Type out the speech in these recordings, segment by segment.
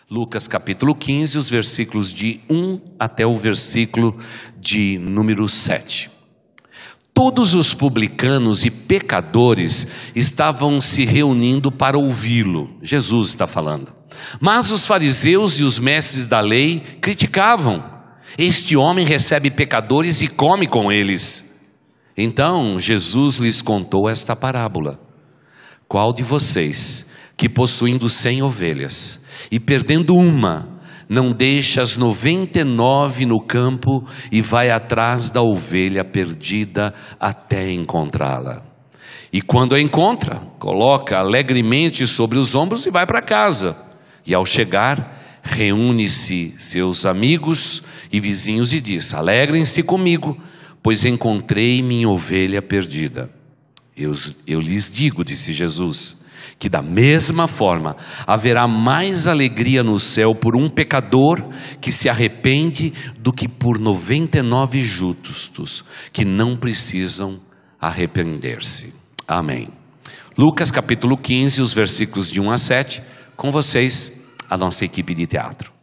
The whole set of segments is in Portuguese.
Lucas capítulo 15, os versículos de 1 até o versículo de número 7. Todos os publicanos e pecadores estavam se reunindo para ouvi-lo. Jesus está falando. Mas os fariseus e os mestres da lei criticavam. Este homem recebe pecadores e come com eles. Então Jesus lhes contou esta parábola. Qual de vocês, que possuindo 100 ovelhas e perdendo uma, não deixa as 99 no campo e vai atrás da ovelha perdida até encontrá-la? E quando a encontra, coloca alegremente sobre os ombros e vai para casa. E ao chegar, reúne-se seus amigos e vizinhos e diz: alegrem-se comigo, pois encontrei minha ovelha perdida. Eu lhes digo, disse Jesus, que da mesma forma haverá mais alegria no céu por um pecador que se arrepende do que por 99 justos que não precisam arrepender-se. Amém. Lucas capítulo 15, os versículos de 1 a 7, com vocês, a nossa equipe de teatro.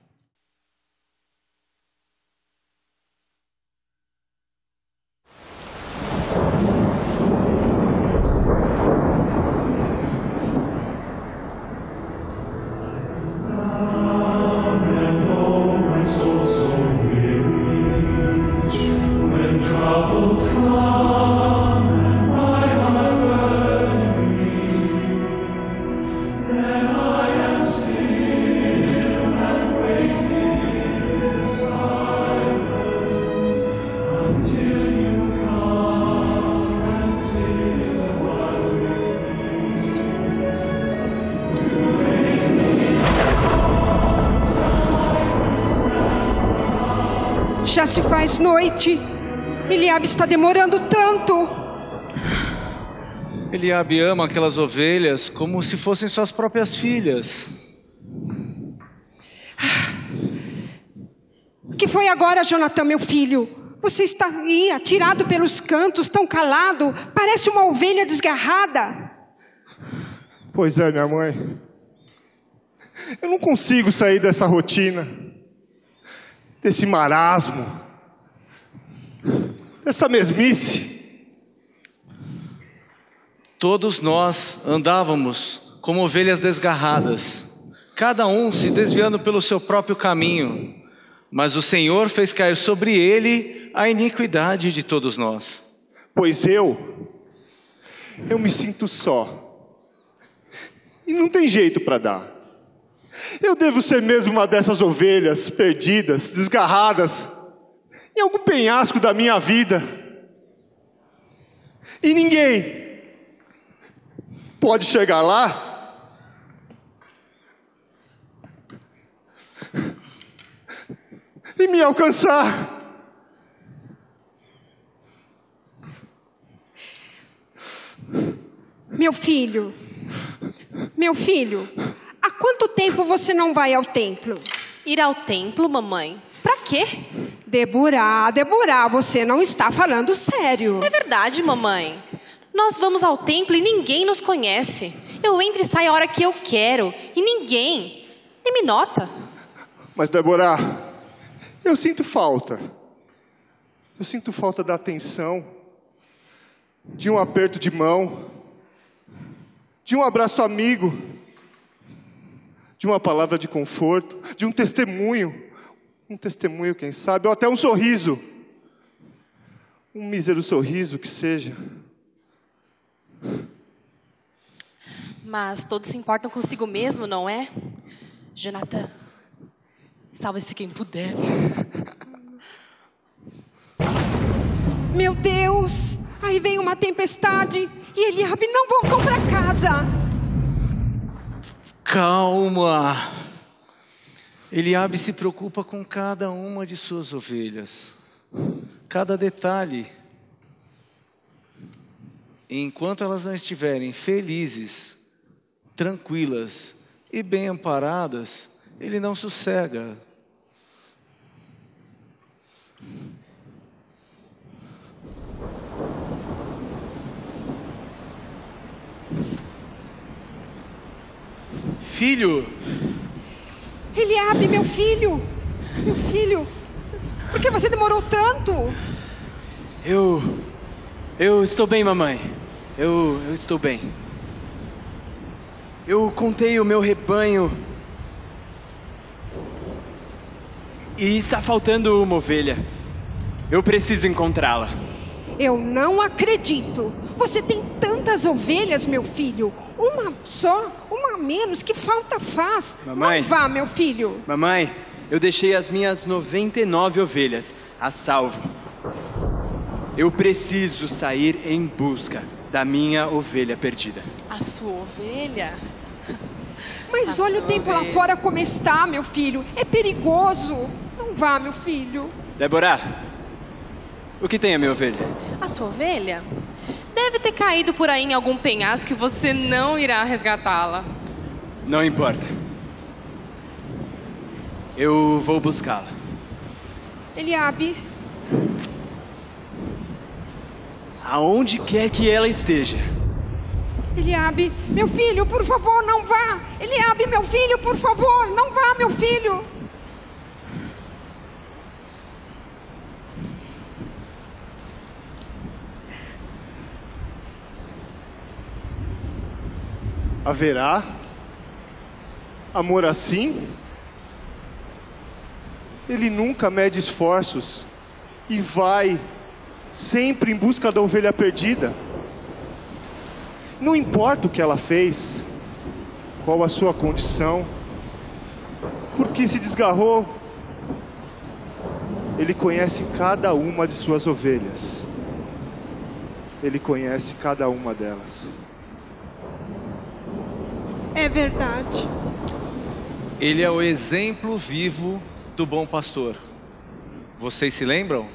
Já se faz noite. Eliabe está demorando tanto. Eliabe ama aquelas ovelhas como se fossem suas próprias filhas. O que foi agora, Jonatã, meu filho? Você está aí, atirado pelos cantos, tão calado. Parece uma ovelha desgarrada. Pois é, minha mãe. Eu não consigo sair dessa rotina, desse marasmo, dessa mesmice. Todos nós andávamos como ovelhas desgarradas, cada um se desviando pelo seu próprio caminho, mas o Senhor fez cair sobre ele a iniquidade de todos nós. Pois eu me sinto só, e não tem jeito para dar. Eu devo ser mesmo uma dessas ovelhas perdidas, desgarradas, em algum penhasco da minha vida. E ninguém pode chegar lá e me alcançar. Meu filho, há quanto tempo você não vai ao templo? Ir ao templo, mamãe? Pra quê? Débora, você não está falando sério. É verdade, mamãe. Nós vamos ao templo e ninguém nos conhece. Eu entro e saio a hora que eu quero e ninguém nem me nota. Mas Débora, eu sinto falta. Eu sinto falta da atenção, de um aperto de mão, de um abraço amigo, de uma palavra de conforto, de um testemunho, quem sabe, ou até um sorriso, um mísero sorriso que seja. Mas todos se importam consigo mesmo, não é? Jonatã, salve-se quem puder. Meu Deus, aí vem uma tempestade e Eliabe não voltou para casa. Calma. Eliabe se preocupa com cada uma de suas ovelhas, cada detalhe. E enquanto elas não estiverem felizes, tranquilas e bem amparadas, ele não sossega. Filho, Eliabe, meu filho, por que você demorou tanto? Eu estou bem, mamãe. Eu estou bem. Eu contei o meu rebanho e está faltando uma ovelha. Eu preciso encontrá-la. Eu não acredito. Você tem tantas ovelhas, meu filho. Uma só, uma a menos, que falta faz. Mamãe. Não vá, meu filho. Mamãe, eu deixei as minhas 99 ovelhas a salvo. Eu preciso sair em busca da minha ovelha perdida. A sua ovelha? Mas olha o tempo lá fora como está, meu filho. É perigoso. Não vá, meu filho. Débora, o que tem a minha ovelha? A sua ovelha? Deve ter caído por aí em algum penhasco e você não irá resgatá-la. Não importa. Eu vou buscá-la. Eliabe, Aonde quer que ela esteja. Eliabe, meu filho, por favor, não vá. Eliabe, meu filho, por favor, não vá, meu filho. Haverá amor assim? Ele nunca mede esforços e vai sempre em busca da ovelha perdida. Não importa o que ela fez, qual a sua condição, porque se desgarrou. Ele conhece cada uma de suas ovelhas. Ele conhece cada uma delas. É verdade. Ele é o exemplo vivo do bom pastor. Vocês se lembram?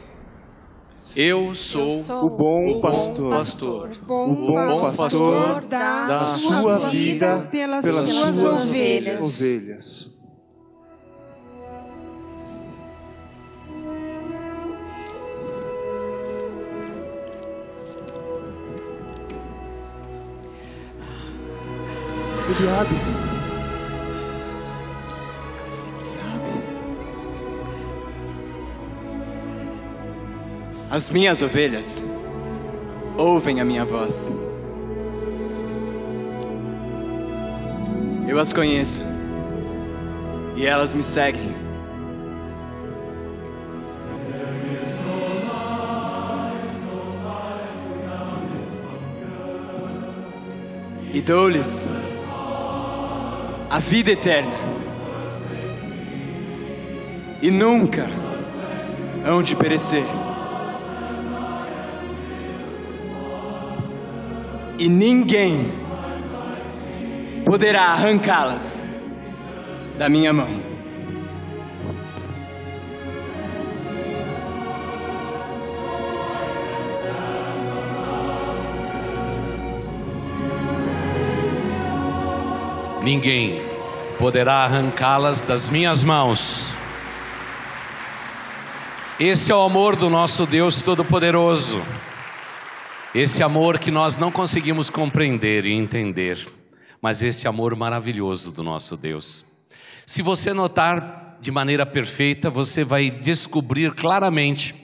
Eu sou O bom pastor. O bom pastor dá da sua vida pelas suas ovelhas. Eliabe. As minhas ovelhas ouvem a minha voz. Eu as conheço e elas me seguem. E dou-lhes a vida eterna, e nunca hão de perecer, e ninguém poderá arrancá-las da minha mão. Ninguém poderá arrancá-las das minhas mãos. Esse é o amor do nosso Deus Todo-Poderoso. Esse amor que nós não conseguimos compreender e entender, mas esse amor maravilhoso do nosso Deus. Se você notar de maneira perfeita, você vai descobrir claramente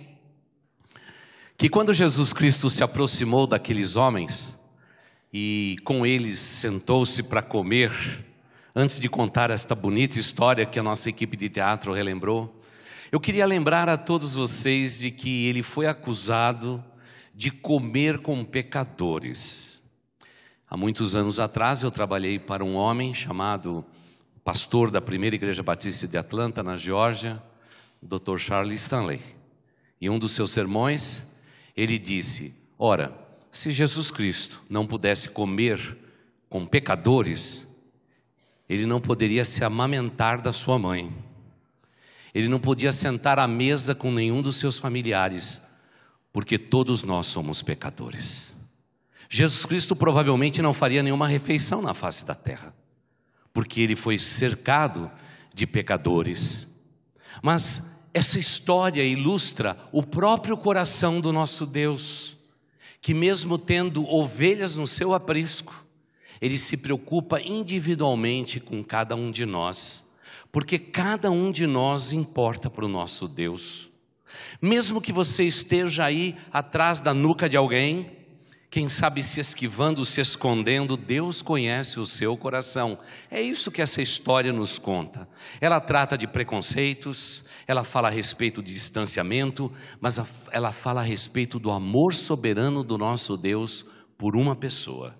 que quando Jesus Cristo se aproximou daqueles homens e com eles sentou-se para comer, antes de contar esta bonita história que a nossa equipe de teatro relembrou, eu queria lembrar a todos vocês de que ele foi acusado de comer com pecadores. Há muitos anos atrás eu trabalhei para um homem chamado pastor da primeira igreja batista de Atlanta, na Geórgia, Dr. Charles Stanley. Em um dos seus sermões, ele disse: ora, se Jesus Cristo não pudesse comer com pecadores, ele não poderia se amamentar da sua mãe. Ele não podia sentar à mesa com nenhum dos seus familiares, porque todos nós somos pecadores. Jesus Cristo provavelmente não faria nenhuma refeição na face da terra, porque ele foi cercado de pecadores. Mas essa história ilustra o próprio coração do nosso Deus, que mesmo tendo ovelhas no seu aprisco, ele se preocupa individualmente com cada um de nós, porque cada um de nós importa para o nosso Deus. Mesmo que você esteja aí atrás da nuca de alguém, quem sabe se esquivando, se escondendo, Deus conhece o seu coração. É isso que essa história nos conta. Ela trata de preconceitos, ela fala a respeito de distanciamento, mas ela fala a respeito do amor soberano do nosso Deus por uma pessoa.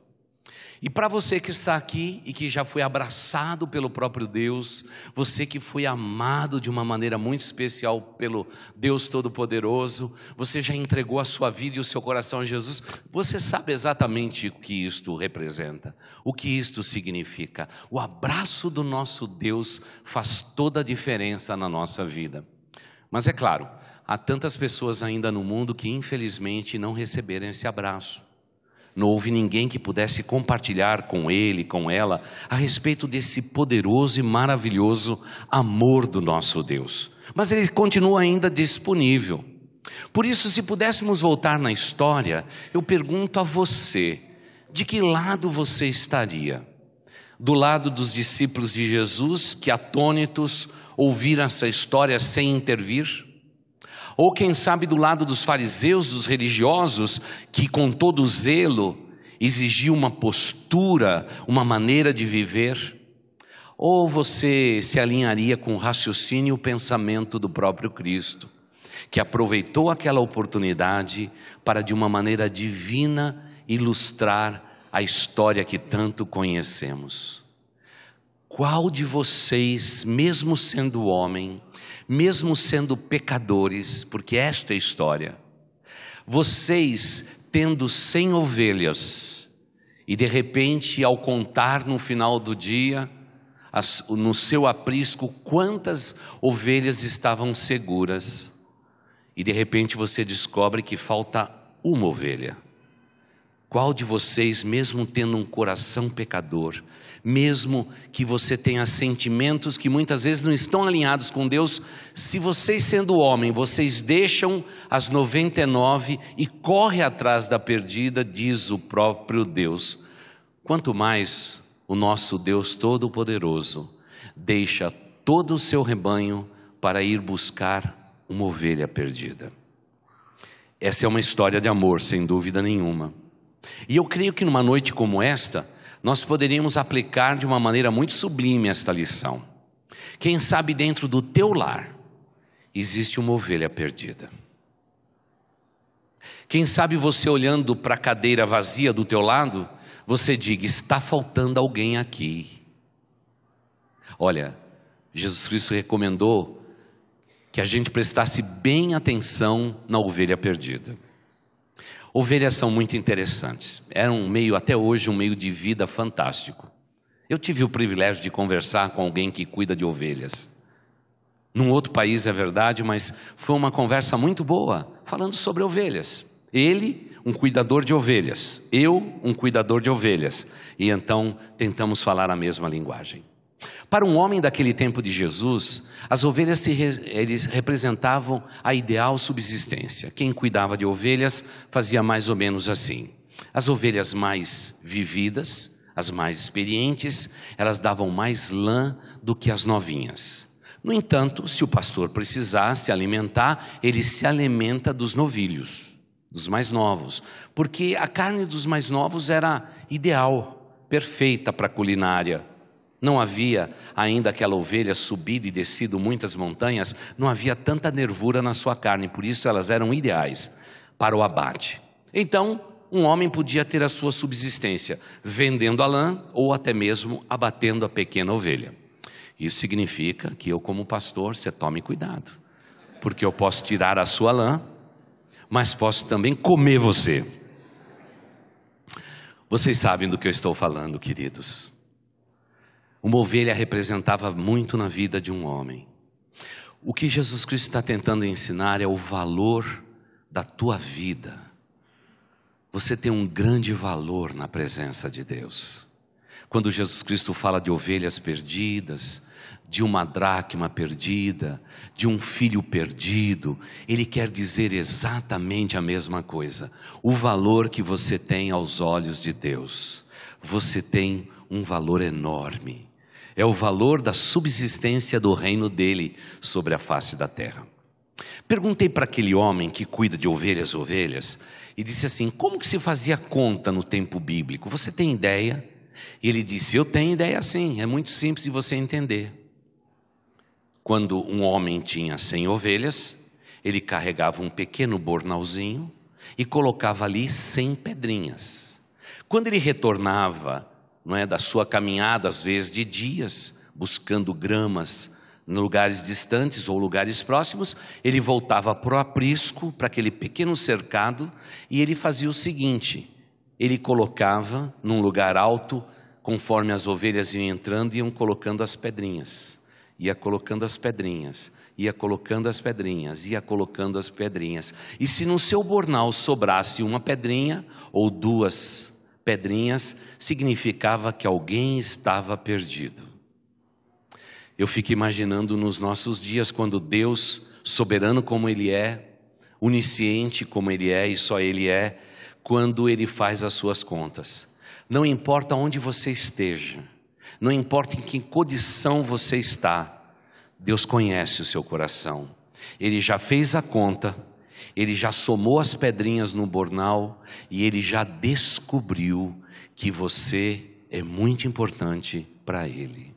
E para você que está aqui e que já foi abraçado pelo próprio Deus, você que foi amado de uma maneira muito especial pelo Deus Todo-Poderoso, você já entregou a sua vida e o seu coração a Jesus, você sabe exatamente o que isto representa, o que isto significa. O abraço do nosso Deus faz toda a diferença na nossa vida. Mas é claro, há tantas pessoas ainda no mundo que infelizmente não receberam esse abraço. Não houve ninguém que pudesse compartilhar com ele, com ela, a respeito desse poderoso e maravilhoso amor do nosso Deus. Mas ele continua ainda disponível. Por isso, se pudéssemos voltar na história, eu pergunto a você, de que lado você estaria? Do lado dos discípulos de Jesus, que atônitos ouviram essa história sem intervir? Ou quem sabe do lado dos fariseus, dos religiosos, que com todo zelo exigiam uma postura, uma maneira de viver? Ou você se alinharia com o raciocínio e o pensamento do próprio Cristo, que aproveitou aquela oportunidade para de uma maneira divina ilustrar a história que tanto conhecemos? Qual de vocês, mesmo sendo homem, mesmo sendo pecadores, porque esta é a história, vocês tendo 100 ovelhas, e de repente ao contar no final do dia, no seu aprisco, quantas ovelhas estavam seguras, e de repente você descobre que falta uma ovelha. Qual de vocês, mesmo tendo um coração pecador, mesmo que você tenha sentimentos que muitas vezes não estão alinhados com Deus, se vocês sendo homem, vocês deixam as 99 e correm atrás da perdida, diz o próprio Deus, quanto mais o nosso Deus Todo-Poderoso deixa todo o seu rebanho para ir buscar uma ovelha perdida. Essa é uma história de amor, sem dúvida nenhuma. E eu creio que numa noite como esta, nós poderíamos aplicar de uma maneira muito sublime esta lição. Quem sabe dentro do teu lar existe uma ovelha perdida. Quem sabe você olhando para a cadeira vazia do teu lado, você diga, está faltando alguém aqui. Olha, Jesus Cristo recomendou que a gente prestasse bem atenção na ovelha perdida. Ovelhas são muito interessantes, é um meio, até hoje, um meio de vida fantástico. Eu tive o privilégio de conversar com alguém que cuida de ovelhas. Num outro país é verdade, mas foi uma conversa muito boa, falando sobre ovelhas. Ele, um cuidador de ovelhas, eu, um cuidador de ovelhas. E então tentamos falar a mesma linguagem. Para um homem daquele tempo de Jesus, as ovelhas eles representavam a ideal subsistência. Quem cuidava de ovelhas fazia mais ou menos assim. As ovelhas mais vividas, as mais experientes, elas davam mais lã do que as novinhas. No entanto, se o pastor precisasse alimentar, ele se alimenta dos novilhos, dos mais novos, porque a carne dos mais novos era ideal, perfeita para a culinária. Não havia ainda aquela ovelha subido e descido muitas montanhas, não havia tanta nervura na sua carne, por isso elas eram ideais para o abate. Então, um homem podia ter a sua subsistência, vendendo a lã ou até mesmo abatendo a pequena ovelha. Isso significa que eu, como pastor, você tome cuidado, porque eu posso tirar a sua lã, mas posso também comer você. Vocês sabem do que eu estou falando, queridos. Uma ovelha representava muito na vida de um homem. O que Jesus Cristo está tentando ensinar é o valor da tua vida. Você tem um grande valor na presença de Deus. Quando Jesus Cristo fala de ovelhas perdidas, de uma dracma perdida, de um filho perdido, Ele quer dizer exatamente a mesma coisa. O valor que você tem aos olhos de Deus. Você tem um valor enorme. É o valor da subsistência do reino dele sobre a face da terra. Perguntei para aquele homem que cuida de ovelhas, e disse assim: como que se fazia conta no tempo bíblico? Você tem ideia? E ele disse: eu tenho ideia sim, é muito simples de você entender. Quando um homem tinha 100 ovelhas, ele carregava um pequeno bornalzinho e colocava ali 100 pedrinhas. Quando ele retornava, não é, da sua caminhada, às vezes de dias, buscando gramas em lugares distantes ou lugares próximos, ele voltava para o aprisco, para aquele pequeno cercado, e ele fazia o seguinte: ele colocava num lugar alto, conforme as ovelhas iam entrando, iam colocando as pedrinhas, ia colocando as pedrinhas, ia colocando as pedrinhas, ia colocando as pedrinhas. E se no seu bornal sobrasse uma pedrinha ou 2 pedrinhas, significava que alguém estava perdido. Eu fico imaginando nos nossos dias, quando Deus, soberano como Ele é, onisciente como Ele é e só Ele é, quando Ele faz as suas contas. Não importa onde você esteja, não importa em que condição você está, Deus conhece o seu coração. Ele já fez a conta, Ele já somou as pedrinhas no bornal e Ele já descobriu que você é muito importante para Ele.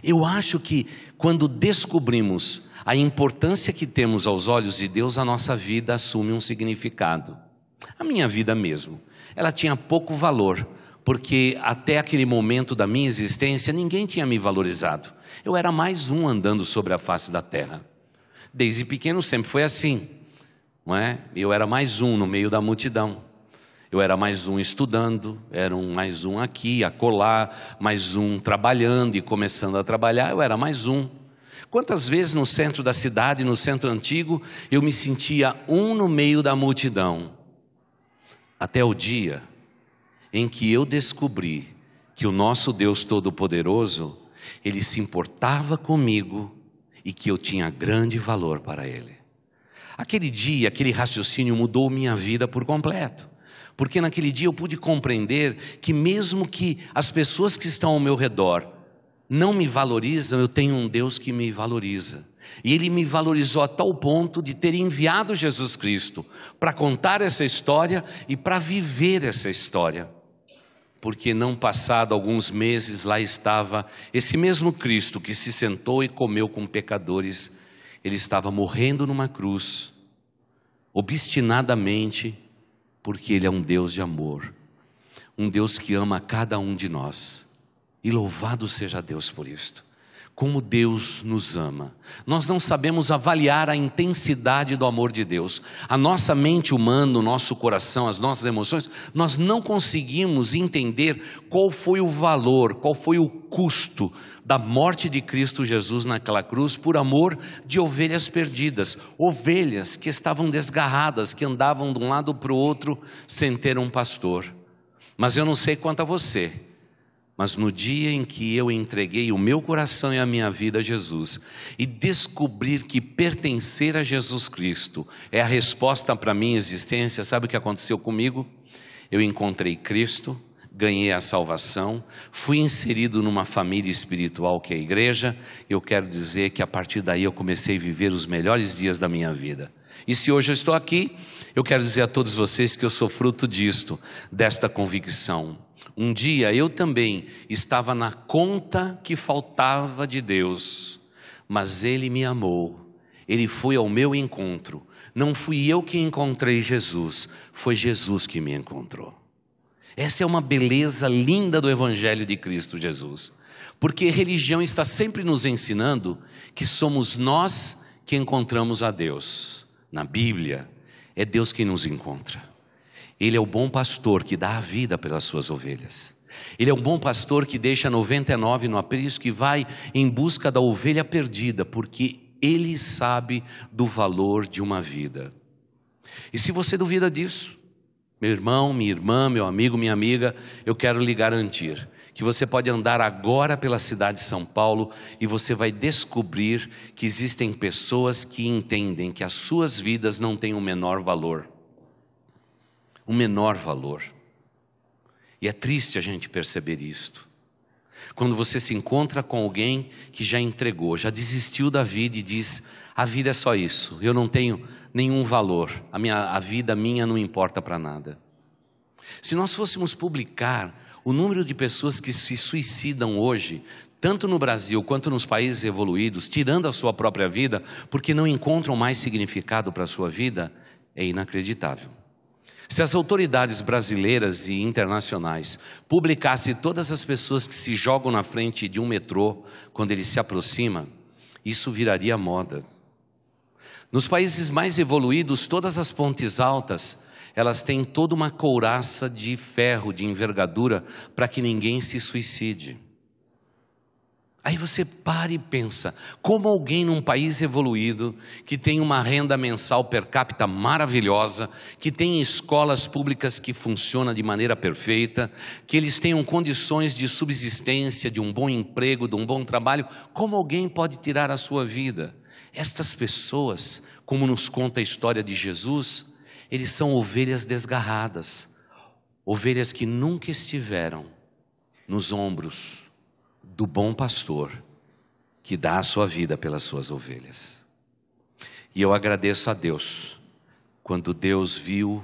Eu acho que quando descobrimos a importância que temos aos olhos de Deus, a nossa vida assume um significado. A minha vida mesmo, ela tinha pouco valor, porque até aquele momento da minha existência, ninguém tinha me valorizado. Eu era mais um andando sobre a face da terra. Desde pequeno sempre foi assim, não é? Eu era mais um no meio da multidão. Eu era mais um estudando, era mais um aqui, acolá, mais um trabalhando e começando a trabalhar, eu era mais um. Quantas vezes no centro da cidade, no centro antigo, eu me sentia um no meio da multidão, até o dia em que eu descobri que o nosso Deus Todo-Poderoso, Ele se importava comigo e que eu tinha grande valor para Ele. Aquele dia, aquele raciocínio mudou minha vida por completo. Porque naquele dia eu pude compreender que mesmo que as pessoas que estão ao meu redor não me valorizam, eu tenho um Deus que me valoriza. E Ele me valorizou a tal ponto de ter enviado Jesus Cristo para contar essa história e para viver essa história. Porque não passado alguns meses lá estava esse mesmo Cristo que se sentou e comeu com pecadores. Ele estava morrendo numa cruz, obstinadamente, porque Ele é um Deus de amor, um Deus que ama cada um de nós, e louvado seja Deus por isto. Como Deus nos ama. Nós não sabemos avaliar a intensidade do amor de Deus. A nossa mente humana, o nosso coração, as nossas emoções, nós não conseguimos entender qual foi o valor, qual foi o custo da morte de Cristo Jesus naquela cruz por amor de ovelhas perdidas, ovelhas que estavam desgarradas, que andavam de um lado para o outro sem ter um pastor. Mas eu não sei quanto a você, mas no dia em que eu entreguei o meu coração e a minha vida a Jesus e descobrir que pertencer a Jesus Cristo é a resposta para a minha existência, sabe o que aconteceu comigo? Eu encontrei Cristo, ganhei a salvação, fui inserido numa família espiritual que é a igreja. Eu quero dizer que a partir daí eu comecei a viver os melhores dias da minha vida. E se hoje eu estou aqui, eu quero dizer a todos vocês que eu sou fruto disto, desta convicção. Um dia eu também estava na conta que faltava de Deus, mas Ele me amou, Ele foi ao meu encontro. Não fui eu que encontrei Jesus, foi Jesus que me encontrou. Essa é uma beleza linda do Evangelho de Cristo Jesus, porque a religião está sempre nos ensinando que somos nós que encontramos a Deus. Na Bíblia, é Deus quem nos encontra. Ele é o bom pastor que dá a vida pelas suas ovelhas. Ele é um bom pastor que deixa 99 no aprisco e vai em busca da ovelha perdida, porque Ele sabe do valor de uma vida. E se você duvida disso, meu irmão, minha irmã, meu amigo, minha amiga, eu quero lhe garantir que você pode andar agora pela cidade de São Paulo e você vai descobrir que existem pessoas que entendem que as suas vidas não têm o menor valor. O menor valor. E é triste a gente perceber isto. Quando você se encontra com alguém que já entregou, já desistiu da vida e diz: a vida é só isso, eu não tenho nenhum valor, a vida minha não importa para nada. Se nós fôssemos publicar o número de pessoas que se suicidam hoje, tanto no Brasil quanto nos países evoluídos, tirando a sua própria vida, porque não encontram mais significado para a sua vida, é inacreditável. Se as autoridades brasileiras e internacionais publicassem todas as pessoas que se jogam na frente de um metrô quando ele se aproxima, isso viraria moda. Nos países mais evoluídos, todas as pontes altas, elas têm toda uma couraça de ferro, de envergadura, para que ninguém se suicide. Aí você para e pensa, como alguém num país evoluído, que tem uma renda mensal per capita maravilhosa, que tem escolas públicas que funcionam de maneira perfeita, que eles tenham condições de subsistência, de um bom emprego, de um bom trabalho, como alguém pode tirar a sua vida? Estas pessoas, como nos conta a história de Jesus, eles são ovelhas desgarradas, ovelhas que nunca estiveram nos ombros do bom pastor que dá a sua vida pelas suas ovelhas. E eu agradeço a Deus, quando Deus viu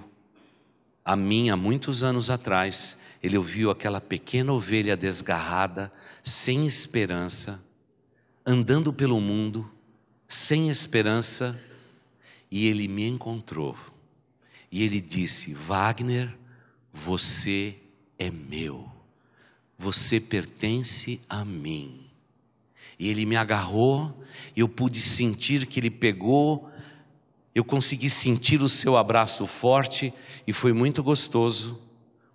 a mim há muitos anos atrás, Ele viu aquela pequena ovelha desgarrada, sem esperança, andando pelo mundo, sem esperança, e Ele me encontrou. E Ele disse: Wagner, você é meu. Você pertence a mim. E Ele me agarrou, eu pude sentir que Ele pegou, eu consegui sentir o seu abraço forte, e foi muito gostoso,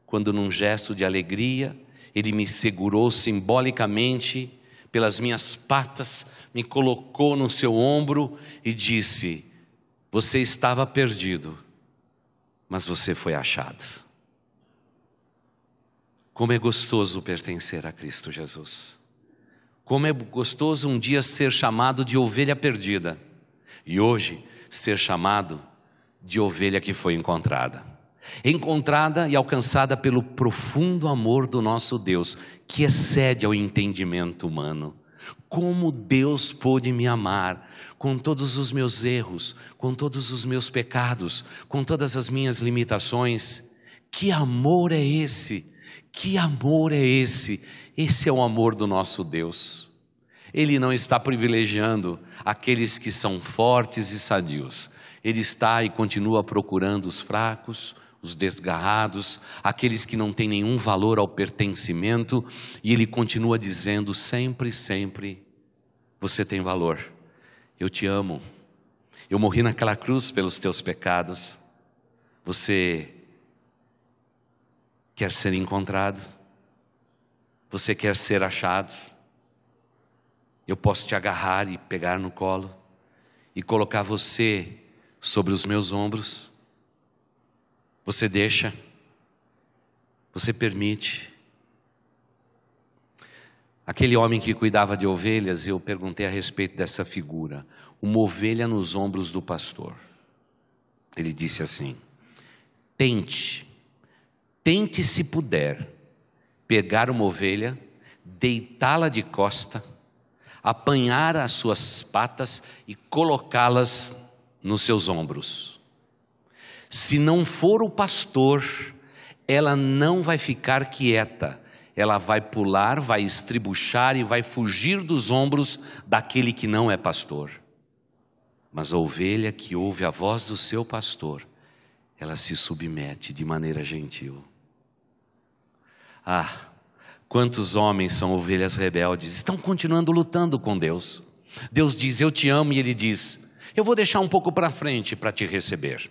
quando num gesto de alegria, Ele me segurou simbolicamente pelas minhas patas, me colocou no seu ombro e disse: você estava perdido, mas você foi achado. Como é gostoso pertencer a Cristo Jesus. Como é gostoso um dia ser chamado de ovelha perdida, e hoje ser chamado de ovelha que foi encontrada. Encontrada e alcançada pelo profundo amor do nosso Deus, que excede ao entendimento humano. Como Deus pôde me amar, com todos os meus erros, com todos os meus pecados, com todas as minhas limitações. Que amor é esse? Que amor é esse? Esse é o amor do nosso Deus. Ele não está privilegiando aqueles que são fortes e sadios. Ele está e continua procurando os fracos, os desgarrados, aqueles que não têm nenhum valor ao pertencimento, e Ele continua dizendo sempre, sempre: você tem valor, eu te amo, eu morri naquela cruz pelos teus pecados, você quer ser encontrado, você quer ser achado, eu posso te agarrar e pegar no colo, e colocar você sobre os meus ombros. Você deixa? Você permite? Aquele homem que cuidava de ovelhas, eu perguntei a respeito dessa figura. Uma ovelha nos ombros do pastor. Ele disse assim: tente se puder, pegar uma ovelha, deitá-la de costa, apanhar as suas patas e colocá-las nos seus ombros. Se não for o pastor, ela não vai ficar quieta, ela vai pular, vai estribuchar e vai fugir dos ombros daquele que não é pastor. Mas a ovelha que ouve a voz do seu pastor, ela se submete de maneira gentil. Ah, quantos homens são ovelhas rebeldes, estão continuando lutando com Deus. Deus diz: eu te amo, e Ele diz: eu vou deixar um pouco para frente para te receber.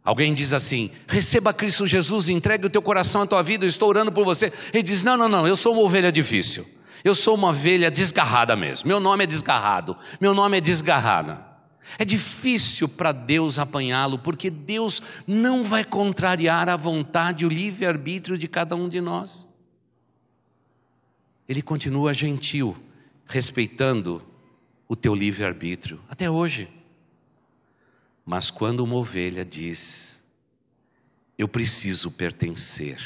Alguém diz assim: receba Cristo Jesus, entregue o teu coração, a tua vida, eu estou orando por você. Ele diz: não, eu sou uma ovelha difícil, eu sou uma ovelha desgarrada mesmo, meu nome é desgarrado, meu nome é desgarrada. É difícil para Deus apanhá-lo, porque Deus não vai contrariar a vontade, o livre-arbítrio de cada um de nós. Ele continua gentil, respeitando o teu livre-arbítrio, até hoje. Mas quando uma ovelha diz: eu preciso pertencer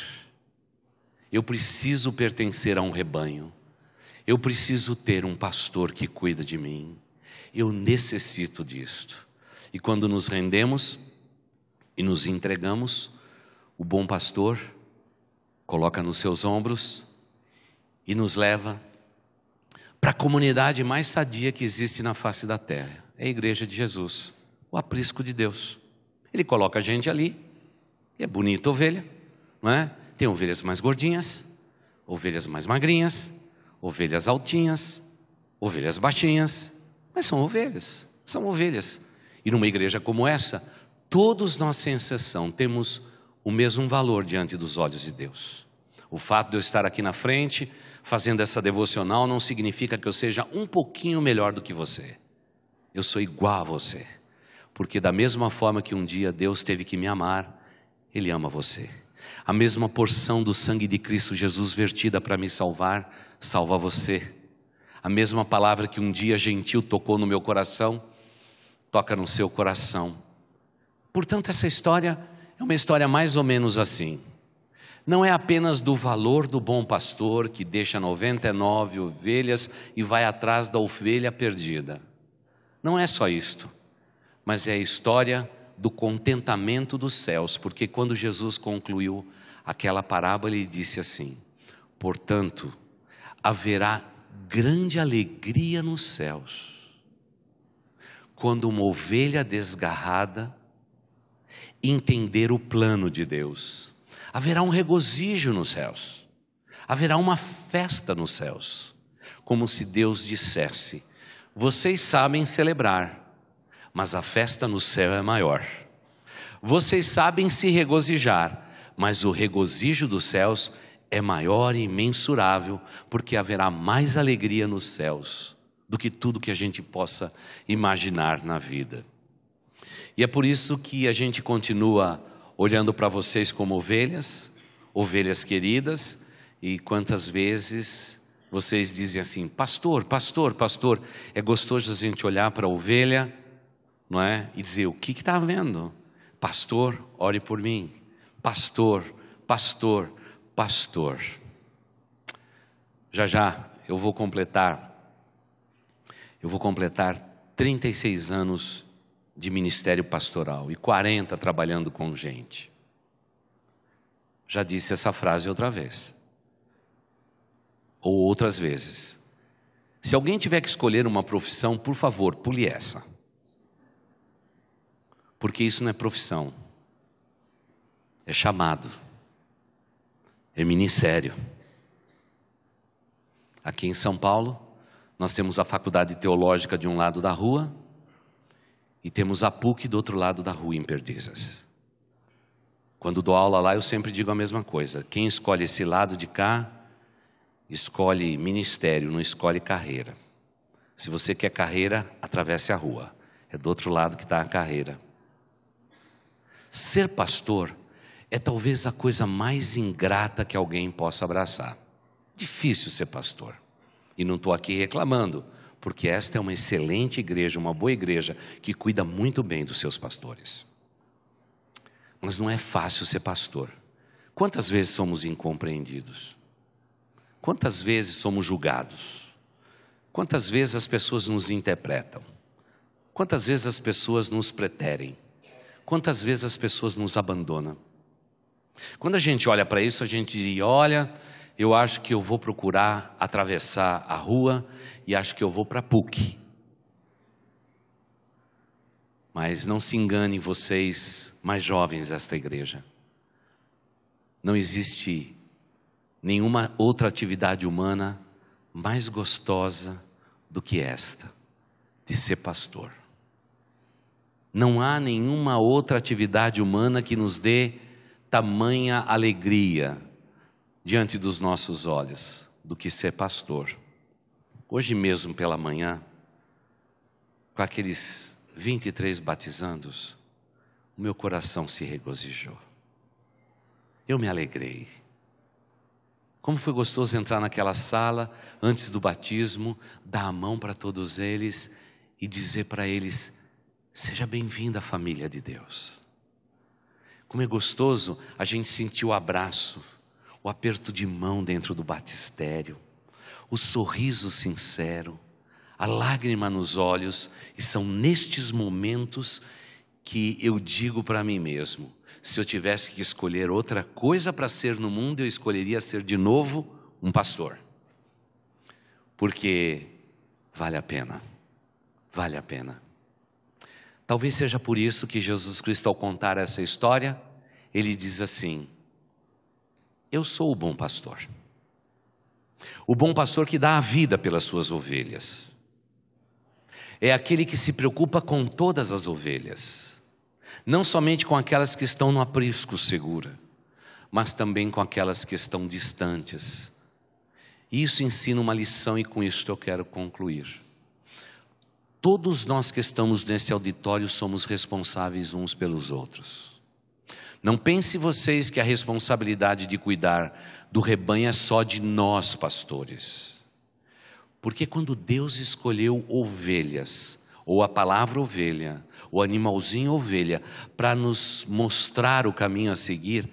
a um rebanho, Eu preciso ter um pastor que cuida de mim. Eu necessito disto. E quando nos rendemos e nos entregamos, o bom pastor coloca nos seus ombros e nos leva para a comunidade mais sadia que existe na face da terra. É a igreja de Jesus, o aprisco de Deus. Ele coloca a gente ali, e é bonita ovelha, não é? Tem ovelhas mais gordinhas, ovelhas mais magrinhas, ovelhas altinhas, ovelhas baixinhas, mas são ovelhas, são ovelhas. E numa igreja como essa, todos nós, sem exceção, temos o mesmo valor diante dos olhos de Deus. O fato de eu estar aqui na frente, fazendo essa devocional, não significa que eu seja um pouquinho melhor do que você. Eu sou igual a você, porque da mesma forma que um dia Deus teve que me amar, Ele ama você. A mesma porção do sangue de Cristo Jesus vertida para me salvar, salva você. A mesma palavra que um dia gentil tocou no meu coração, toca no seu coração. Portanto, essa história é uma história mais ou menos assim. Não é apenas do valor do bom pastor que deixa 99 ovelhas e vai atrás da ovelha perdida. Não é só isto, mas é a história do contentamento dos céus, porque quando Jesus concluiu aquela parábola, ele disse assim: portanto, haverá grande alegria nos céus, quando uma ovelha desgarrada entender o plano de Deus. Haverá um regozijo nos céus, haverá uma festa nos céus, como se Deus dissesse: vocês sabem celebrar, mas a festa no céu é maior. Vocês sabem se regozijar, mas o regozijo dos céus é maior e imensurável, porque haverá mais alegria nos céus do que tudo que a gente possa imaginar na vida. E é por isso que a gente continua olhando para vocês como ovelhas, ovelhas queridas, e quantas vezes vocês dizem assim: pastor, pastor, pastor. É gostoso a gente olhar para a ovelha, não é? E dizer: o que está vendo? Pastor, ore por mim. Pastor, pastor, pastor. Já eu vou completar 36 anos de ministério pastoral e 40 trabalhando com gente. Já disse essa frase outra vez, ou outras vezes. Se alguém tiver que escolher uma profissão, por favor, pule essa, porque isso não é profissão, é chamado, é ministério. Aqui em São Paulo, nós temos a Faculdade Teológica de um lado da rua e temos a PUC do outro lado da rua, em Perdizes. Quando dou aula lá, eu sempre digo a mesma coisa: quem escolhe esse lado de cá, escolhe ministério, não escolhe carreira. Se você quer carreira, atravesse a rua, é do outro lado que está a carreira. Ser pastor é talvez a coisa mais ingrata que alguém possa abraçar. Difícil ser pastor. E não estou aqui reclamando, porque esta é uma excelente igreja, uma boa igreja, que cuida muito bem dos seus pastores. Mas não é fácil ser pastor. Quantas vezes somos incompreendidos? Quantas vezes somos julgados? Quantas vezes as pessoas nos interpretam? Quantas vezes as pessoas nos preterem? Quantas vezes as pessoas nos abandonam? Quando a gente olha para isso, a gente diz: olha, eu acho que eu vou procurar atravessar a rua e acho que eu vou para a PUC. Mas não se enganem vocês, mais jovens desta igreja. Não existe nenhuma outra atividade humana mais gostosa do que esta, de ser pastor. Não há nenhuma outra atividade humana que nos dê tamanha alegria diante dos nossos olhos do que ser pastor. Hoje mesmo pela manhã, com aqueles 23 batizandos, o meu coração se regozijou. Eu me alegrei. Como foi gostoso entrar naquela sala antes do batismo, dar a mão para todos eles e dizer para eles: seja bem-vindo à família de Deus. Como é gostoso a gente sentir o abraço, o aperto de mão dentro do batistério, o sorriso sincero, a lágrima nos olhos, e são nestes momentos que eu digo para mim mesmo: se eu tivesse que escolher outra coisa para ser no mundo, eu escolheria ser de novo um pastor. Porque vale a pena, vale a pena. Talvez seja por isso que Jesus Cristo, ao contar essa história, ele diz assim: eu sou o bom pastor. O bom pastor que dá a vida pelas suas ovelhas. É aquele que se preocupa com todas as ovelhas, não somente com aquelas que estão no aprisco segura, mas também com aquelas que estão distantes. Isso ensina uma lição, e com isto eu quero concluir. Todos nós que estamos nesse auditório somos responsáveis uns pelos outros. Não pense vocês que a responsabilidade de cuidar do rebanho é só de nós, pastores. Porque quando Deus escolheu ovelhas, ou a palavra ovelha, o animalzinho ovelha, para nos mostrar o caminho a seguir,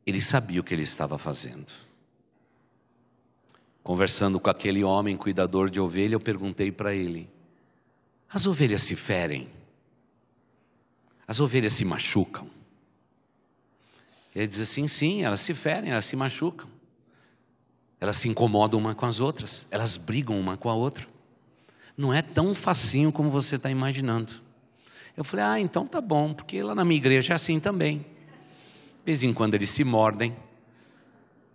Ele sabia o que Ele estava fazendo. Conversando com aquele homem cuidador de ovelha, eu perguntei para ele: as ovelhas se ferem? As ovelhas se machucam? Ele diz assim: sim, elas se ferem, elas se machucam. Elas se incomodam uma com as outras, elas brigam uma com a outra. Não é tão facinho como você está imaginando. Eu falei: então tá bom, porque lá na minha igreja é assim também. De vez em quando eles se mordem,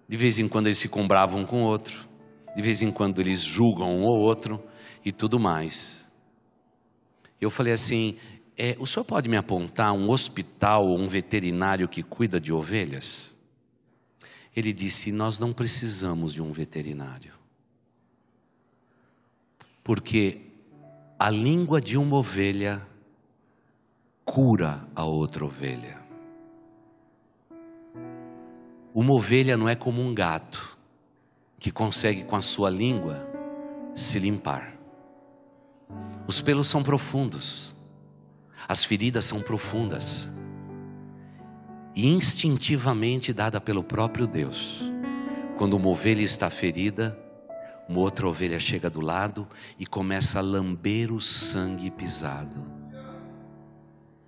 de vez em quando eles ficam bravos um com o outro, de vez em quando eles julgam um ou outro e tudo mais. Eu falei assim: o senhor pode me apontar um hospital ou um veterinário que cuida de ovelhas? Ele disse: nós não precisamos de um veterinário. Porque a língua de uma ovelha cura a outra ovelha. Uma ovelha não é como um gato, que consegue com a sua língua se limpar. Os pelos são profundos, as feridas são profundas, e instintivamente dada pelo próprio Deus. Quando uma ovelha está ferida, uma outra ovelha chega do lado e começa a lamber o sangue pisado.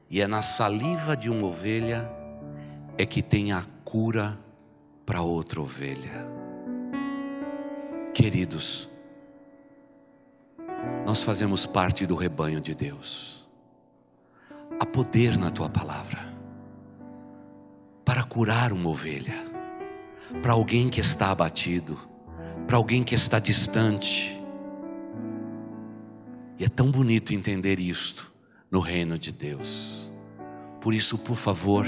E é na saliva de uma ovelha é que tem a cura para outra ovelha. Queridos, nós fazemos parte do rebanho de Deus. Há poder na tua palavra para curar uma ovelha, para alguém que está abatido, para alguém que está distante. E é tão bonito entender isto no reino de Deus. Por isso, por favor,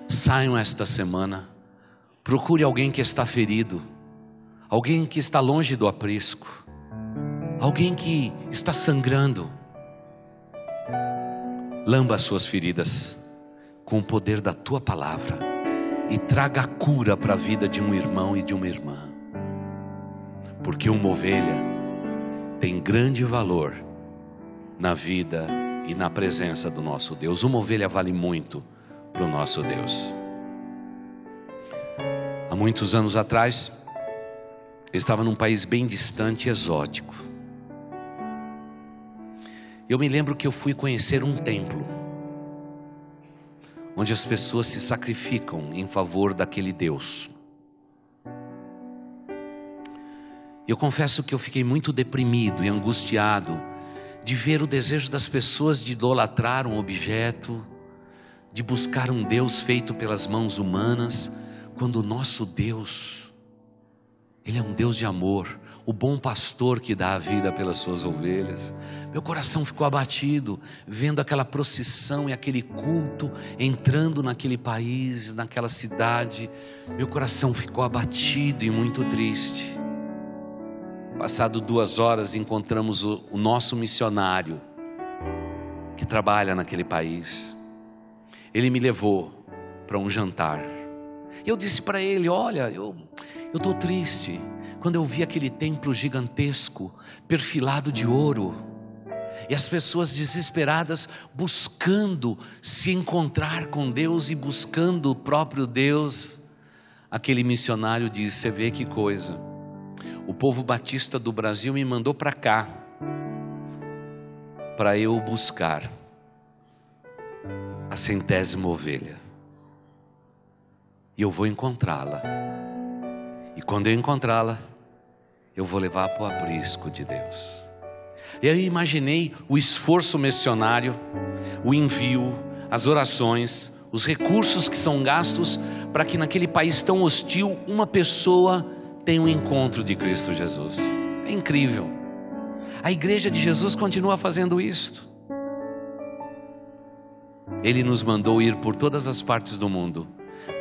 saiam esta semana, procure alguém que está ferido, alguém que está longe do aprisco, alguém que está sangrando. Lamba as suas feridas com o poder da tua palavra e traga a cura para a vida de um irmão e de uma irmã. Porque uma ovelha tem grande valor na vida e na presença do nosso Deus. Uma ovelha vale muito para o nosso Deus. Há muitos anos atrás, eu estava num país bem distante e exótico. Eu me lembro que eu fui conhecer um templo, onde as pessoas se sacrificam em favor daquele Deus. Eu confesso que eu fiquei muito deprimido e angustiado de ver o desejo das pessoas de idolatrar um objeto, de buscar um Deus feito pelas mãos humanas, quando o nosso Deus, Ele é um Deus de amor, o bom pastor que dá a vida pelas suas ovelhas. Meu coração ficou abatido, vendo aquela procissão e aquele culto entrando naquele país, naquela cidade. Meu coração ficou abatido e muito triste. Passado 2 horas, encontramos o nosso missionário, que trabalha naquele país. Ele me levou para um jantar. Eu disse para ele: olha, eu estou triste quando eu vi aquele templo gigantesco, perfilado de ouro, e as pessoas desesperadas buscando se encontrar com Deus e buscando o próprio Deus. Aquele missionário disse: você vê que coisa, o povo batista do Brasil me mandou para cá, para eu buscar a 100ª ovelha. E eu vou encontrá-la. E quando eu encontrá-la, eu vou levar para o aprisco de Deus. E aí eu imaginei o esforço missionário, o envio, as orações, os recursos que são gastos para que naquele país tão hostil uma pessoa tenha um encontro de Cristo Jesus. É incrível. A igreja de Jesus continua fazendo isto. Ele nos mandou ir por todas as partes do mundo,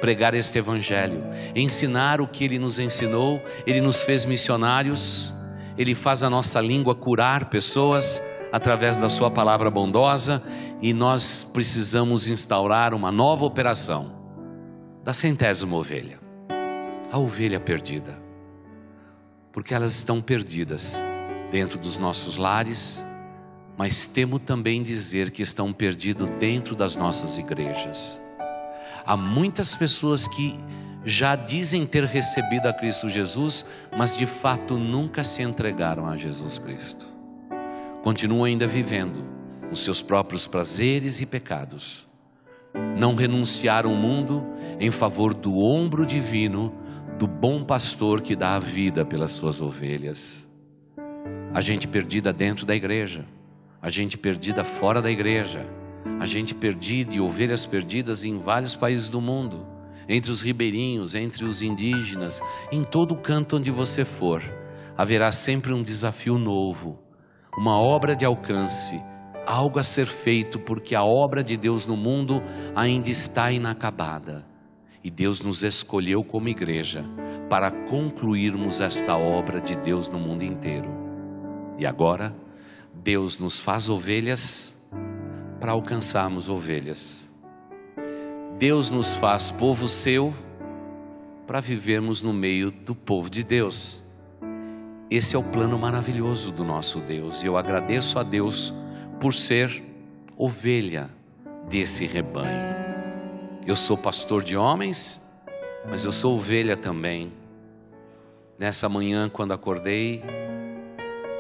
pregar este evangelho, ensinar o que Ele nos ensinou. Ele nos fez missionários. Ele faz a nossa língua curar pessoas através da sua palavra bondosa, e nós precisamos instaurar uma nova operação da 100ª ovelha, a ovelha perdida, porque elas estão perdidas dentro dos nossos lares, mas temo também dizer que estão perdidas dentro das nossas igrejas. Há muitas pessoas que já dizem ter recebido a Cristo Jesus, mas de fato nunca se entregaram a Jesus Cristo. Continuam ainda vivendo os seus próprios prazeres e pecados. Não renunciaram ao mundo em favor do ombro divino do bom pastor que dá a vida pelas suas ovelhas. A gente perdida dentro da igreja, a gente perdida fora da igreja, a gente perdida e ovelhas perdidas em vários países do mundo, entre os ribeirinhos, entre os indígenas, em todo canto onde você for, haverá sempre um desafio novo, uma obra de alcance, algo a ser feito, porque a obra de Deus no mundo ainda está inacabada. E Deus nos escolheu como igreja para concluirmos esta obra de Deus no mundo inteiro. E agora, Deus nos faz ovelhas para alcançarmos ovelhas. Deus nos faz povo seu para vivermos no meio do povo de Deus. Esse é o plano maravilhoso do nosso Deus. E eu agradeço a Deus por ser ovelha desse rebanho. Eu sou pastor de homens, mas eu sou ovelha também. Nessa manhã, quando acordei,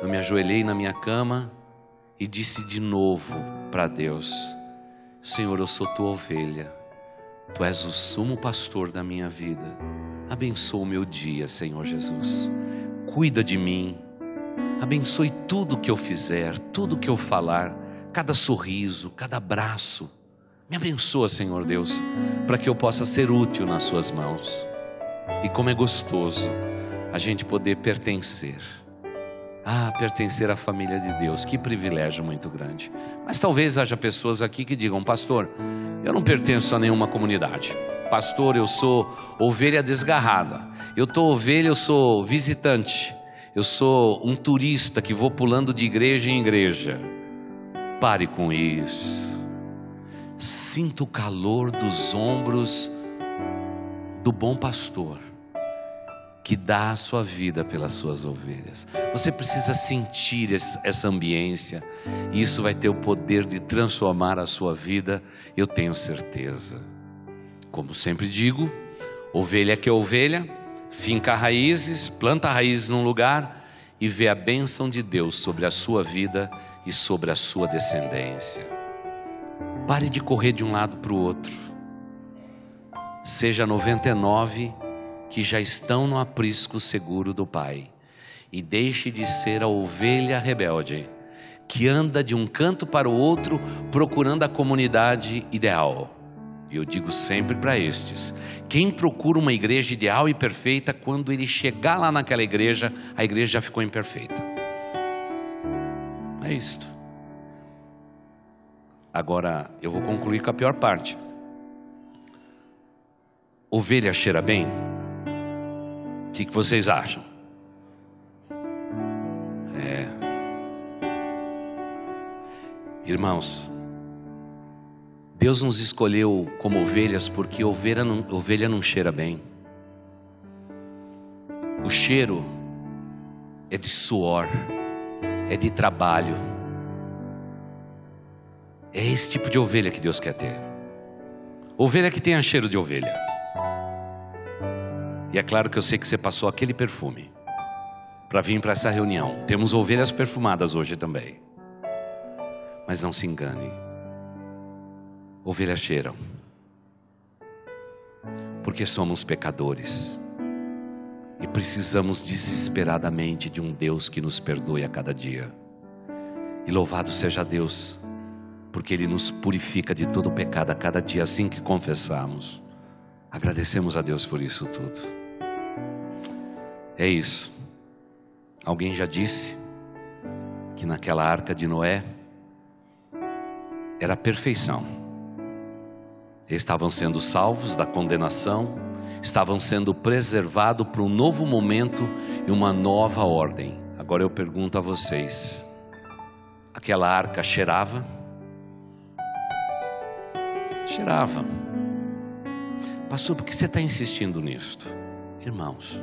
eu me ajoelhei na minha cama e disse de novo para Deus: Senhor, eu sou tua ovelha. Tu és o sumo pastor da minha vida. Abençoa o meu dia, Senhor Jesus. Cuida de mim. Abençoe tudo que eu fizer, tudo que eu falar, cada sorriso, cada abraço. Me abençoa, Senhor Deus, para que eu possa ser útil nas suas mãos. E como é gostoso a gente poder pertencer. Pertencer à família de Deus, que privilégio muito grande. Mas talvez haja pessoas aqui que digam: pastor, eu não pertenço a nenhuma comunidade. Pastor, eu sou ovelha desgarrada. Eu tô ovelha, eu sou visitante. Eu sou um turista que vou pulando de igreja em igreja. Pare com isso. Sinta o calor dos ombros do bom pastor que dá a sua vida pelas suas ovelhas. Você precisa sentir essa ambiência, e isso vai ter o poder de transformar a sua vida, eu tenho certeza. Como sempre digo, ovelha que é ovelha, finca raízes, planta raízes num lugar e vê a bênção de Deus sobre a sua vida e sobre a sua descendência. Pare de correr de um lado para o outro. Seja 99 que já estão no aprisco seguro do Pai, e deixe de ser a ovelha rebelde que anda de um canto para o outro procurando a comunidade ideal. E eu digo sempre para estes: quem procura uma igreja ideal e perfeita, quando ele chegar lá naquela igreja, a igreja já ficou imperfeita. É isto. Agora eu vou concluir com a pior parte. Ovelha cheira bem? O que vocês acham? Irmãos, Deus nos escolheu como ovelhas porque ovelha não cheira bem. O cheiro é de suor, é de trabalho. É esse tipo de ovelha que Deus quer ter. Ovelha que tenha cheiro de ovelha. E é claro que eu sei que você passou aquele perfume. para vir para essa reunião. Temos ovelhas perfumadas hoje também. Mas não se engane. Ovelhas cheiram. Porque somos pecadores. E precisamos desesperadamente de um Deus que nos perdoe a cada dia. E louvado seja Deus, porque Ele nos purifica de todo o pecado a cada dia, assim que confessamos. Agradecemos a Deus por isso tudo. É isso. Alguém já disse que naquela arca de Noé era a perfeição. Eles estavam sendo salvos da condenação, estavam sendo preservados para um novo momento e uma nova ordem. Agora eu pergunto a vocês, aquela arca cheirava? Cheirava. Pastor, por que você está insistindo nisto? Irmãos,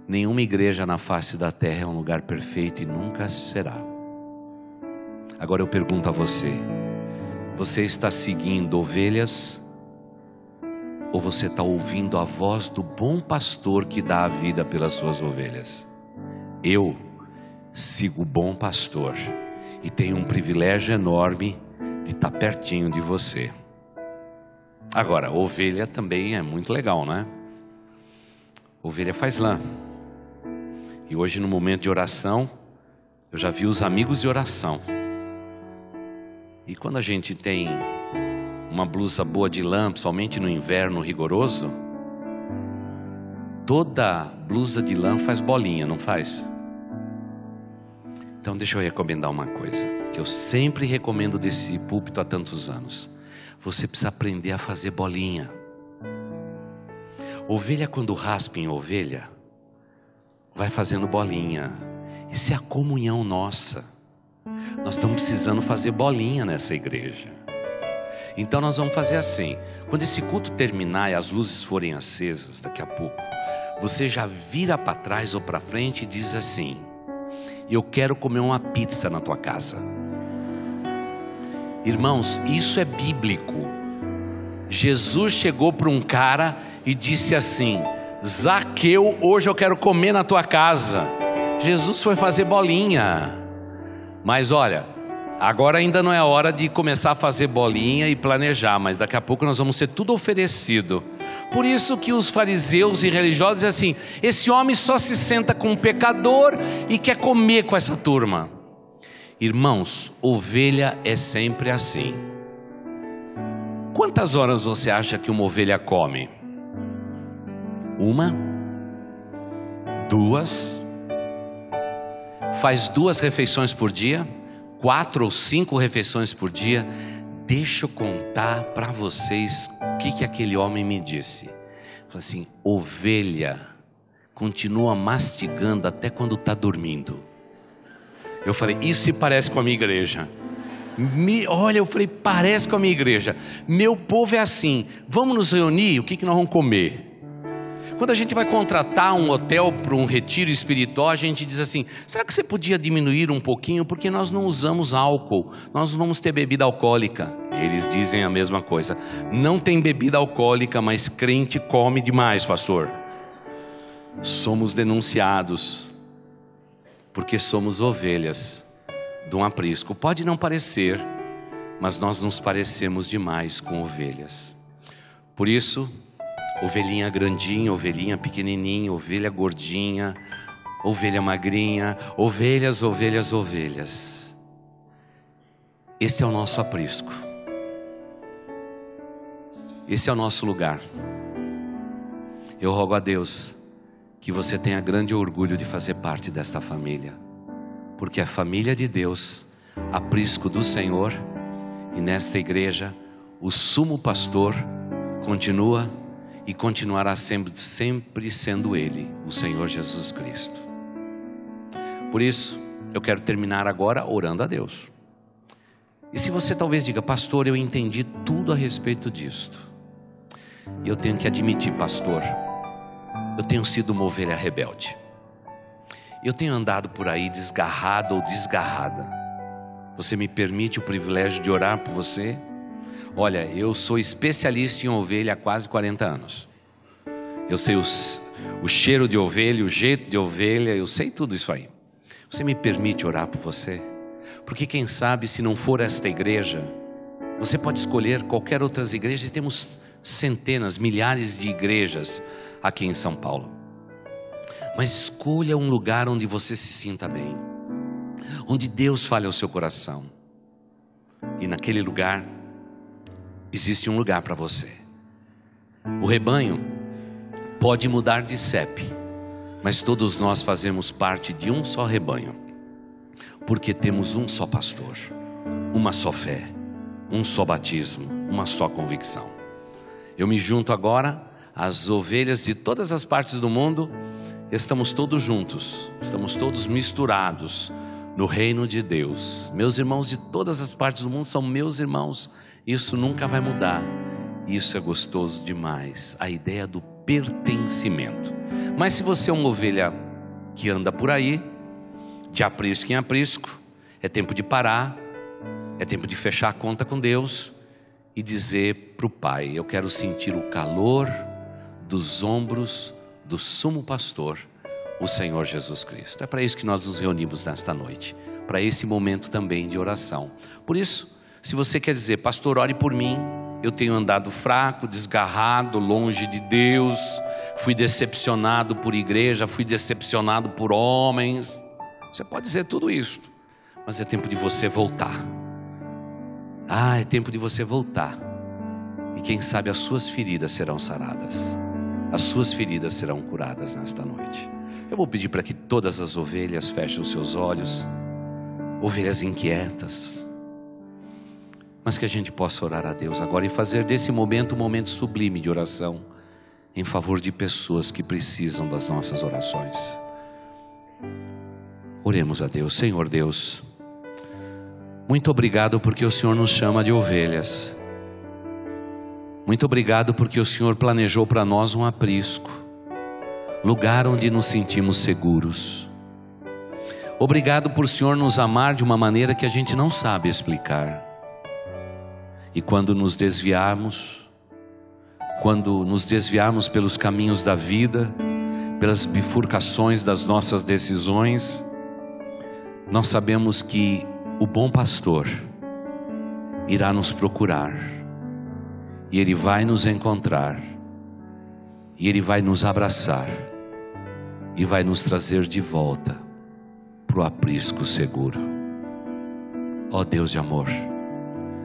nenhuma igreja na face da terra é um lugar perfeito e nunca será. Agora eu pergunto a você, você está seguindo ovelhas ou você está ouvindo a voz do bom pastor que dá a vida pelas suas ovelhas? Eu sigo o bom pastor e tenho um privilégio enorme de estar pertinho de você. Agora, ovelha também é muito legal, né? Ovelha faz lã. E hoje no momento de oração, eu já vi os amigos de oração. E quando a gente tem uma blusa boa de lã, somente no inverno rigoroso, toda blusa de lã faz bolinha, não faz? Então deixa eu recomendar uma coisa, que eu sempre recomendo desse púlpito há tantos anos. Você precisa aprender a fazer bolinha. Ovelha, quando raspa em ovelha, vai fazendo bolinha. Isso é a comunhão nossa. Nós estamos precisando fazer bolinha nessa igreja. Então nós vamos fazer assim. Quando esse culto terminar e as luzes forem acesas, daqui a pouco, você já vira para trás ou para frente e diz assim: eu quero comer uma pizza na tua casa. Irmãos, isso é bíblico. Jesus chegou para um cara e disse assim: Zaqueu, hoje eu quero comer na tua casa. Jesus foi fazer bolinha. Mas olha, agora ainda não é hora de começar a fazer bolinha e planejar, mas daqui a pouco nós vamos ter tudo oferecido. Por isso que os fariseus e religiosos dizem assim: esse homem só se senta com um pecador e quer comer com essa turma. Irmãos, ovelha é sempre assim. Quantas horas você acha que uma ovelha come? 1? 2? Faz 2 refeições por dia? 4 ou 5 refeições por dia? Deixa eu contar para vocês o que aquele homem me disse. Ele falou assim: ovelha continua mastigando até quando está dormindo. Eu falei: isso se parece com a minha igreja. Olha, eu falei: parece com a minha igreja. Meu povo é assim. Vamos nos reunir, o que nós vamos comer? Quando a gente vai contratar um hotel para um retiro espiritual, a gente diz assim: será que você podia diminuir um pouquinho? Porque nós não usamos álcool, nós não vamos ter bebida alcoólica. Eles dizem a mesma coisa: não tem bebida alcoólica, mas crente come demais, pastor. Somos denunciados, porque somos ovelhas de um aprisco. Pode não parecer, mas nós nos parecemos demais com ovelhas. Por isso, ovelhinha grandinha, ovelhinha pequenininha, ovelha gordinha, ovelha magrinha, ovelhas, ovelhas, ovelhas. Este é o nosso aprisco. Esse é o nosso lugar. Eu rogo a Deus que você tenha grande orgulho de fazer parte desta família, porque a família de Deus, aprisco do Senhor, e nesta igreja o sumo pastor continua e continuará sempre sendo Ele, o Senhor Jesus Cristo. Por isso, eu quero terminar agora orando a Deus. E se você talvez diga: pastor, eu entendi tudo a respeito disto, e eu tenho que admitir, pastor, eu tenho sido uma ovelha rebelde. Eu tenho andado por aí desgarrado ou desgarrada. Você me permite o privilégio de orar por você? Olha, eu sou especialista em ovelha há quase 40 anos. Eu sei o cheiro de ovelha, o jeito de ovelha, eu sei tudo isso aí. Você me permite orar por você? Porque quem sabe, se não for esta igreja, você pode escolher qualquer outras igrejas, e temos centenas, milhares de igrejas aqui em São Paulo. Mas escolha um lugar onde você se sinta bem, onde Deus fale ao seu coração. E naquele lugar, existe um lugar para você. O rebanho pode mudar de CEP, mas todos nós fazemos parte de um só rebanho, porque temos um só pastor, uma só fé, um só batismo, uma só convicção. Eu me junto agora às ovelhas de todas as partes do mundo. Estamos todos juntos, estamos todos misturados no reino de Deus. Meus irmãos de todas as partes do mundo são meus irmãos. Isso nunca vai mudar. Isso é gostoso demais, a ideia do pertencimento. Mas se você é uma ovelha que anda por aí, de aprisco em aprisco, é tempo de parar, é tempo de fechar a conta com Deus e dizer para o Pai: eu quero sentir o calor dos ombros do sumo pastor, o Senhor Jesus Cristo. É para isso que nós nos reunimos nesta noite, para esse momento também de oração. Por isso, se você quer dizer: pastor, ore por mim, eu tenho andado fraco, desgarrado, longe de Deus, fui decepcionado por igreja, fui decepcionado por homens. Você pode dizer tudo isso, mas é tempo de você voltar. É tempo de você voltar. E quem sabe as suas feridas serão saradas, as suas feridas serão curadas nesta noite. Eu vou pedir para que todas as ovelhas fechem os seus olhos, ovelhas inquietas, mas que a gente possa orar a Deus agora e fazer desse momento um momento sublime de oração em favor de pessoas que precisam das nossas orações. Oremos a Deus. Senhor Deus, muito obrigado porque o Senhor nos chama de ovelhas. Muito obrigado porque o Senhor planejou para nós um aprisco, lugar onde nos sentimos seguros. Obrigado por o Senhor nos amar de uma maneira que a gente não sabe explicar. E quando nos desviarmos pelos caminhos da vida, pelas bifurcações das nossas decisões, nós sabemos que o bom pastor irá nos procurar, e Ele vai nos encontrar, e Ele vai nos abraçar, e vai nos trazer de volta para o aprisco seguro. Ó Deus de amor,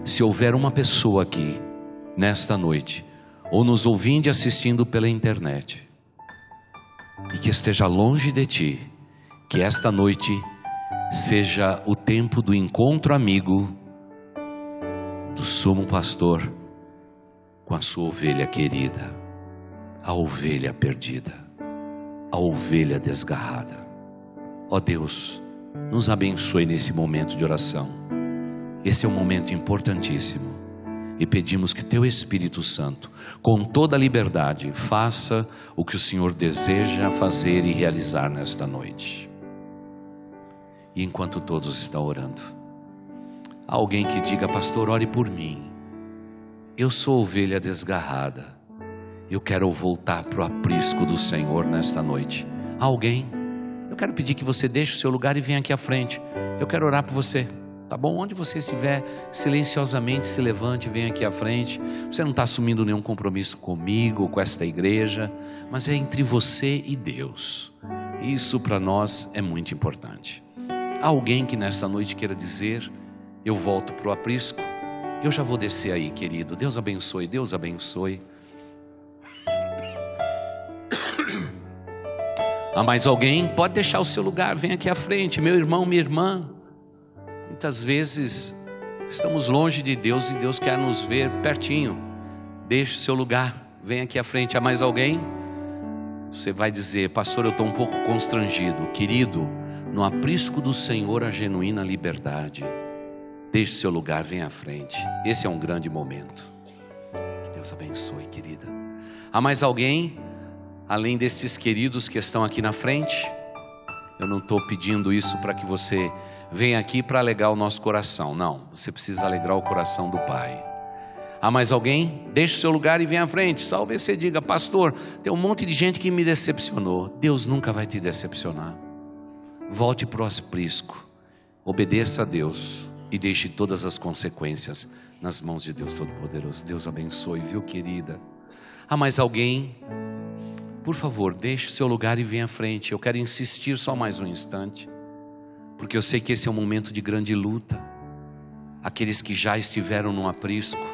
se houver uma pessoa aqui, nesta noite, ou nos ouvindo e assistindo pela internet, e que esteja longe de Ti, que esta noite seja o tempo do encontro amigo do sumo pastor com a sua ovelha querida, a ovelha perdida, a ovelha desgarrada. Ó Deus, nos abençoe nesse momento de oração. Esse é um momento importantíssimo, e pedimos que Teu Espírito Santo, com toda a liberdade, faça o que o Senhor deseja fazer e realizar nesta noite. E enquanto todos estão orando, há alguém que diga: pastor, ore por mim, eu sou ovelha desgarrada, eu quero voltar para o aprisco do Senhor nesta noite. Há alguém? Eu quero pedir que você deixe o seu lugar e venha aqui à frente. Eu quero orar por você, tá bom? Onde você estiver, silenciosamente se levante e venha aqui à frente. Você não está assumindo nenhum compromisso comigo ou com esta igreja, mas é entre você e Deus. Isso para nós é muito importante. Há alguém que nesta noite queira dizer: eu volto para o aprisco? Eu já vou descer aí, querido. Deus abençoe, Deus abençoe. Há mais alguém? Pode deixar o seu lugar, vem aqui à frente. Meu irmão, minha irmã, muitas vezes estamos longe de Deus e Deus quer nos ver pertinho. Deixe o seu lugar, vem aqui à frente. Há mais alguém? Você vai dizer: pastor, eu estou um pouco constrangido. Querido, no aprisco do Senhor há genuína liberdade. Deixe seu lugar, venha à frente. Esse é um grande momento. Que Deus abençoe, querida. Há mais alguém, além destes queridos que estão aqui na frente? Eu não estou pedindo isso para que você venha aqui para alegrar o nosso coração. Não, você precisa alegrar o coração do Pai. Há mais alguém? Deixe o seu lugar e venha à frente. Talvez você diga: pastor, tem um monte de gente que me decepcionou. Deus nunca vai te decepcionar. Volte para o aprisco, obedeça a Deus e deixe todas as consequências nas mãos de Deus Todo-Poderoso. Deus abençoe, viu, querida? Há mais alguém? Por favor, deixe o seu lugar e venha à frente. Eu quero insistir só mais um instante, porque eu sei que esse é um momento de grande luta. Aqueles que já estiveram no aprisco,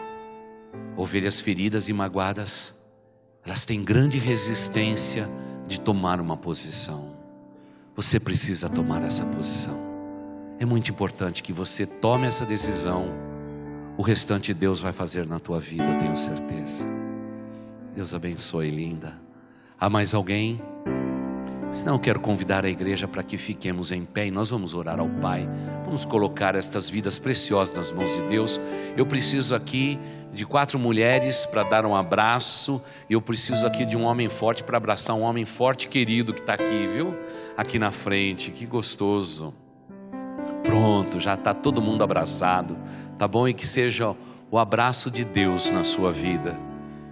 ovelhas feridas e magoadas, elas têm grande resistência de tomar uma posição. Você precisa tomar essa posição. É muito importante que você tome essa decisão. O restante Deus vai fazer na tua vida, eu tenho certeza. Deus abençoe, linda. Há mais alguém? Senão eu quero convidar a igreja para que fiquemos em pé e nós vamos orar ao Pai. Vamos colocar estas vidas preciosas nas mãos de Deus. Eu preciso aqui de 4 mulheres para dar um abraço. E eu preciso aqui de um homem forte para abraçar um homem forte, querido, que está aqui, viu? Aqui na frente, que gostoso. Pronto, já está todo mundo abraçado, tá bom? E que seja o abraço de Deus na sua vida.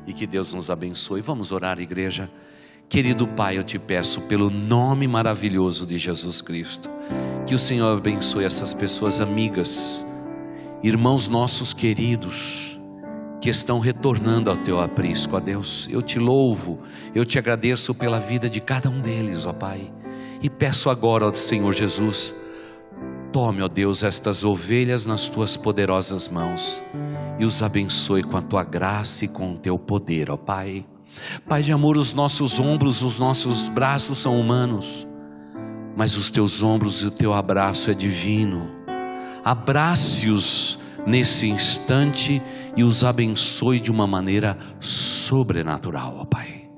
E que Deus nos abençoe. Vamos orar, igreja. Querido Pai, eu te peço pelo nome maravilhoso de Jesus Cristo, que o Senhor abençoe essas pessoas amigas, irmãos nossos queridos, que estão retornando ao teu aprisco, ó Deus. Eu te louvo, eu te agradeço pela vida de cada um deles, ó Pai. E peço agora, ó Senhor Jesus, tome, ó Deus, estas ovelhas nas tuas poderosas mãos e os abençoe com a tua graça e com o teu poder, ó Pai. Pai de amor, os nossos ombros, os nossos braços são humanos, mas os teus ombros e o teu abraço é divino. Abrace-os nesse instante e os abençoe de uma maneira sobrenatural, ó Pai.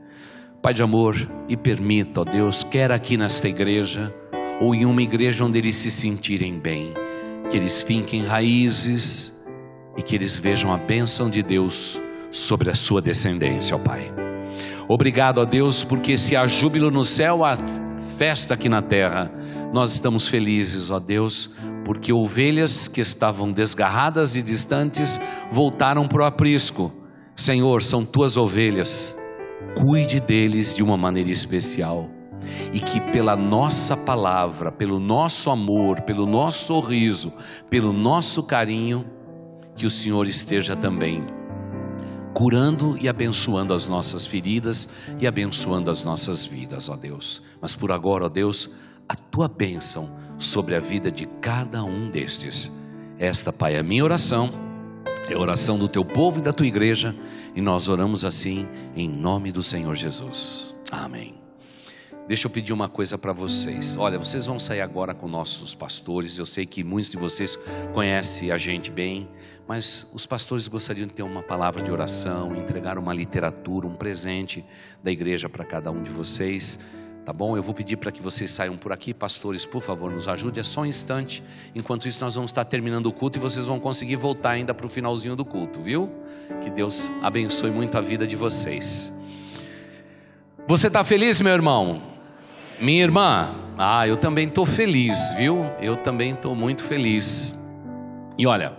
Pai de amor, e permita, ó Deus, quer aqui nesta igreja ou em uma igreja onde eles se sentirem bem, que eles finquem raízes e que eles vejam a bênção de Deus sobre a sua descendência, ó Pai. Obrigado, ó Deus, porque se há júbilo no céu, há festa aqui na terra. Nós estamos felizes, ó Deus, porque ovelhas que estavam desgarradas e distantes voltaram para o aprisco. Senhor, são tuas ovelhas, cuide deles de uma maneira especial. E que pela nossa palavra, pelo nosso amor, pelo nosso sorriso, pelo nosso carinho, que o Senhor esteja também curando e abençoando as nossas feridas e abençoando as nossas vidas, ó Deus. Mas por agora, ó Deus, a tua bênção sobre a vida de cada um destes. Esta, Pai, é a minha oração, é a oração do teu povo e da tua igreja, e nós oramos assim em nome do Senhor Jesus. Amém. Deixa eu pedir uma coisa para vocês. Olha, vocês vão sair agora com nossos pastores. Eu sei que muitos de vocês conhecem a gente bem, mas os pastores gostariam de ter uma palavra de oração, entregar uma literatura, um presente da igreja para cada um de vocês, tá bom? Eu vou pedir para que vocês saiam por aqui. Pastores, por favor, nos ajude, é só um instante. Enquanto isso, nós vamos estar terminando o culto e vocês vão conseguir voltar ainda para o finalzinho do culto, viu? Que Deus abençoe muito a vida de vocês. Você está feliz, meu irmão? Minha irmã? Eu também estou feliz, viu? Eu também estou muito feliz. E olha,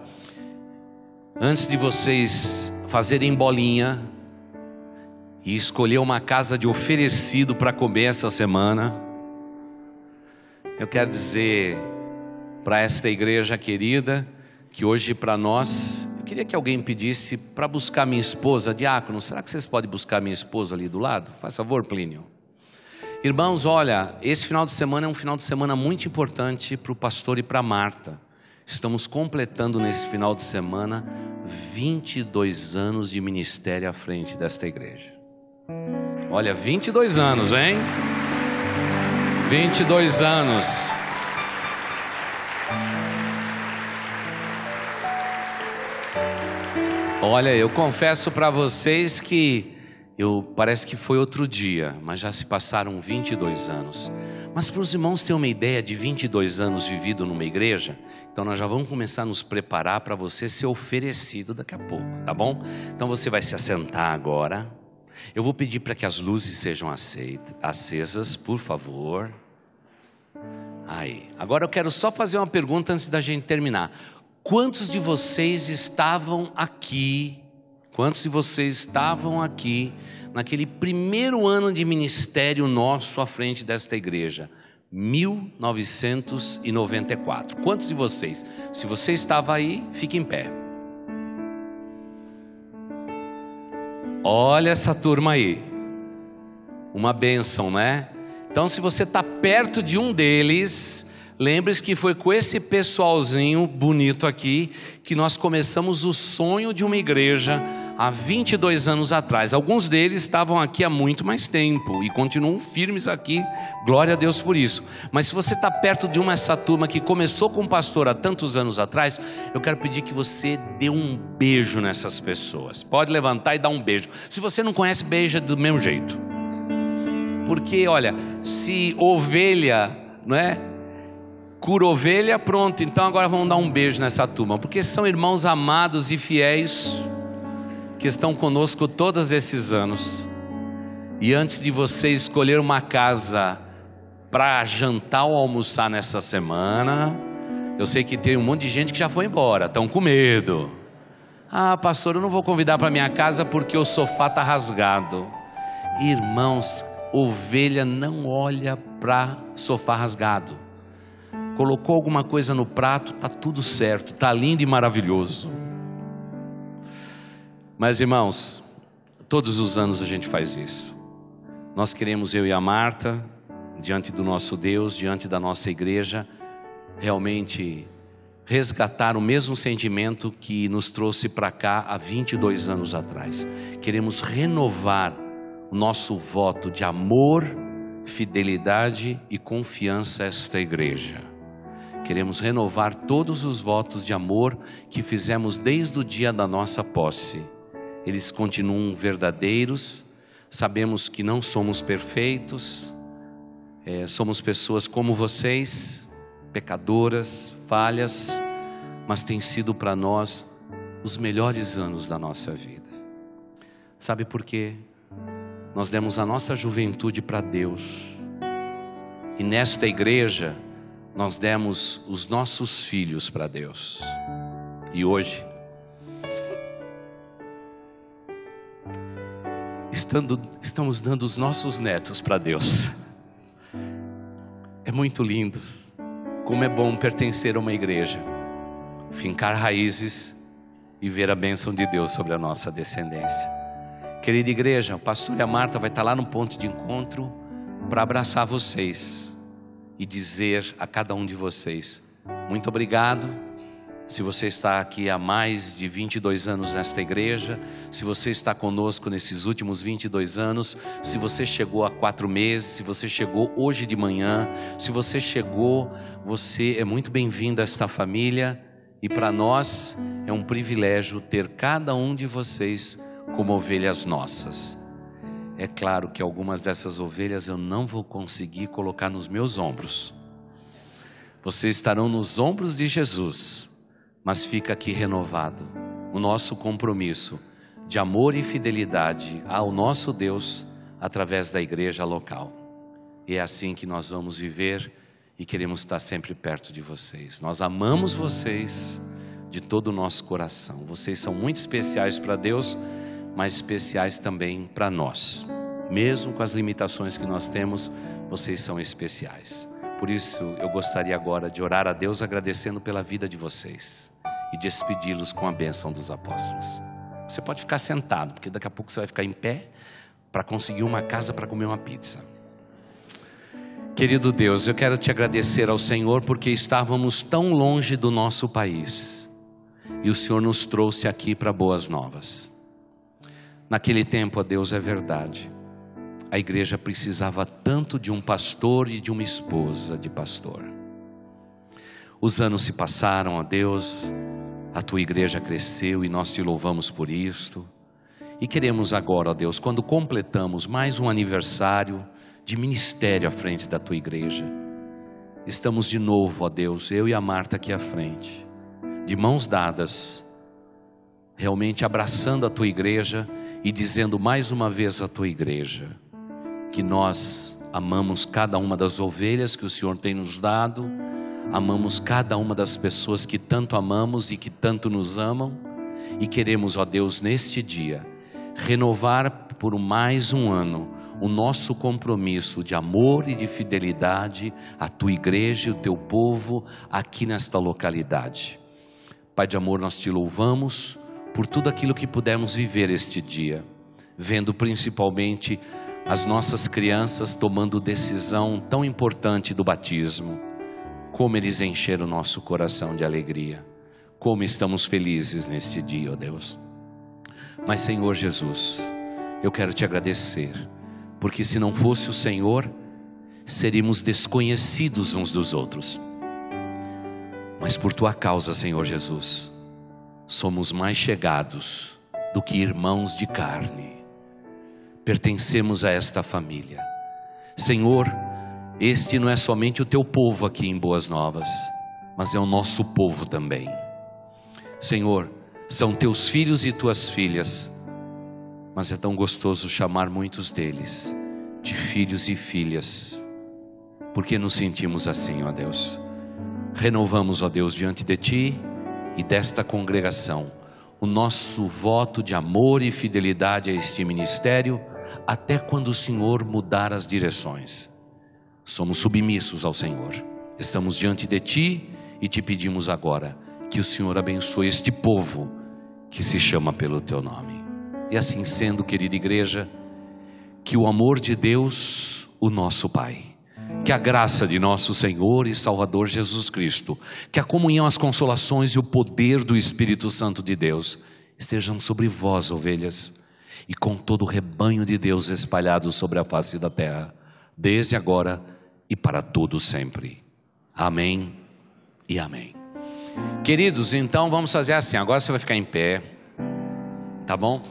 antes de vocês fazerem bolinha e escolher uma casa de oferecido para comer essa semana, eu quero dizer para esta igreja querida que hoje para nós, eu queria que alguém pedisse para buscar minha esposa. Diácono, será que vocês podem buscar minha esposa ali do lado? Faz favor, Plínio. Irmãos, olha, esse final de semana é um final de semana muito importante para o pastor e para a Marta. Estamos completando nesse final de semana 22 anos de ministério à frente desta igreja. Olha, 22 anos, hein? 22 anos. Olha, eu confesso para vocês que parece que foi outro dia, mas já se passaram 22 anos. Mas para os irmãos terem uma ideia de 22 anos vivido numa igreja, então nós já vamos começar a nos preparar para você ser oferecido daqui a pouco, tá bom? Então você vai se assentar agora. Eu vou pedir para que as luzes sejam acesas, por favor. Aí. Agora eu quero só fazer uma pergunta antes da gente terminar. Quantos de vocês estavam aqui Quantos de vocês estavam aqui naquele primeiro ano de ministério nosso à frente desta igreja? 1994. Quantos de vocês? Se você estava aí, fique em pé. Olha essa turma aí. Uma bênção, né? Então, se você está perto de um deles, lembre-se que foi com esse pessoalzinho bonito aqui que nós começamos o sonho de uma igreja há 22 anos atrás. Alguns deles estavam aqui há muito mais tempo e continuam firmes aqui, glória a Deus por isso. Mas se você está perto de essa turma que começou com o pastor há tantos anos atrás, eu quero pedir que você dê um beijo nessas pessoas. Pode levantar e dar um beijo. Se você não conhece, beija do mesmo jeito. Porque olha, se ovelha, não é? Cura ovelha, pronto, então agora vamos dar um beijo nessa turma, porque são irmãos amados e fiéis, que estão conosco todos esses anos. E antes de você escolher uma casa para jantar ou almoçar nessa semana, eu sei que tem um monte de gente que já foi embora, estão com medo. Ah, pastor, eu não vou convidar para minha casa porque o sofá está rasgado. Irmãos, ovelha não olha para sofá rasgado. Colocou alguma coisa no prato, está tudo certo, está lindo e maravilhoso. Mas irmãos, todos os anos a gente faz isso. Nós queremos, eu e a Marta, diante do nosso Deus, diante da nossa igreja, realmente resgatar o mesmo sentimento que nos trouxe para cá há 22 anos atrás. Queremos renovar o nosso voto de amor, fidelidade e confiança a esta igreja. Queremos renovar todos os votos de amor que fizemos desde o dia da nossa posse. Eles continuam verdadeiros. Sabemos que não somos perfeitos, somos pessoas como vocês, pecadoras, falhas, mas tem sido para nós os melhores anos da nossa vida. Sabe por quê? Nós demos a nossa juventude para Deus, e nesta igreja nós demos os nossos filhos para Deus. E hoje estamos dando os nossos netos para Deus. É muito lindo. Como é bom pertencer a uma igreja, fincar raízes e ver a bênção de Deus sobre a nossa descendência. Querida igreja, o pastor e a Marta vai estar lá no ponto de encontro para abraçar vocês e dizer a cada um de vocês: muito obrigado. Se você está aqui há mais de 22 anos nesta igreja, se você está conosco nesses últimos 22 anos, se você chegou há 4 meses, se você chegou hoje de manhã, se você chegou, você é muito bem-vindo a esta família, e para nós é um privilégio ter cada um de vocês como ovelhas nossas. É claro que algumas dessas ovelhas eu não vou conseguir colocar nos meus ombros. Vocês estarão nos ombros de Jesus, mas fica aqui renovado o nosso compromisso de amor e fidelidade ao nosso Deus através da igreja local. E é assim que nós vamos viver e queremos estar sempre perto de vocês. Nós amamos vocês de todo o nosso coração. Vocês são muito especiais para Deus, mas especiais também para nós. Mesmo com as limitações que nós temos, vocês são especiais. Por isso eu gostaria agora de orar a Deus agradecendo pela vida de vocês e despedi-los com a bênção dos apóstolos. Você pode ficar sentado, porque daqui a pouco você vai ficar em pé para conseguir uma casa para comer uma pizza. Querido Deus, eu quero te agradecer ao Senhor porque estávamos tão longe do nosso país e o Senhor nos trouxe aqui para Boas Novas. Naquele tempo, ó Deus, é verdade, a igreja precisava tanto de um pastor e de uma esposa de pastor. Os anos se passaram, ó Deus, a tua igreja cresceu e nós te louvamos por isto. E queremos agora, ó Deus, quando completamos mais um aniversário de ministério à frente da tua igreja, estamos de novo, ó Deus, eu e a Marta aqui à frente, de mãos dadas, realmente abraçando a tua igreja e dizendo mais uma vez à tua igreja que nós amamos cada uma das ovelhas que o Senhor tem nos dado, amamos cada uma das pessoas que tanto amamos e que tanto nos amam, E queremos, ó Deus, neste dia, renovar por mais um ano o nosso compromisso de amor e de fidelidade à Tua igreja e ao Teu povo aqui nesta localidade. Pai de amor, nós Te louvamos por tudo aquilo que pudemos viver este dia, vendo principalmente as nossas crianças tomando decisão tão importante do batismo. Como eles encheram o nosso coração de alegria. Como estamos felizes neste dia, ó Deus. Mas Senhor Jesus, eu quero Te agradecer, porque se não fosse o Senhor, seríamos desconhecidos uns dos outros. Mas por Tua causa, Senhor Jesus, somos mais chegados do que irmãos de carne. Pertencemos a esta família. Senhor, este não é somente o Teu povo aqui em Boas Novas, mas é o nosso povo também. Senhor, são Teus filhos e Tuas filhas, mas é tão gostoso chamar muitos deles de filhos e filhas, porque nos sentimos assim, ó Deus. Renovamos, ó Deus, diante de Ti e desta congregação, o nosso voto de amor e fidelidade a este ministério, até quando o Senhor mudar as direções. Somos submissos ao Senhor, estamos diante de Ti e Te pedimos agora que o Senhor abençoe este povo que se chama pelo Teu nome. E assim sendo, querida igreja, que o amor de Deus, o nosso Pai, que a graça de nosso Senhor e Salvador Jesus Cristo, que a comunhão, as consolações e o poder do Espírito Santo de Deus estejam sobre vós, ovelhas, e com todo o rebanho de Deus espalhado sobre a face da terra, desde agora e para todo sempre. Amém e amém. Queridos, então vamos fazer assim, agora você vai ficar em pé, tá bom?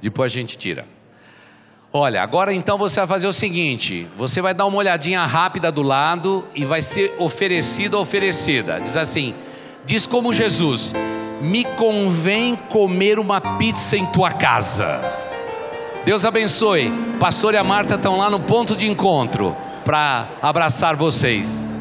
Depois a gente tira. Olha, agora então você vai fazer o seguinte, você vai dar uma olhadinha rápida do lado e vai ser oferecido ou oferecida. Diz assim, diz como Jesus: me convém comer uma pizza em tua casa. Deus abençoe. Pastor e a Marta estão lá no ponto de encontro para abraçar vocês.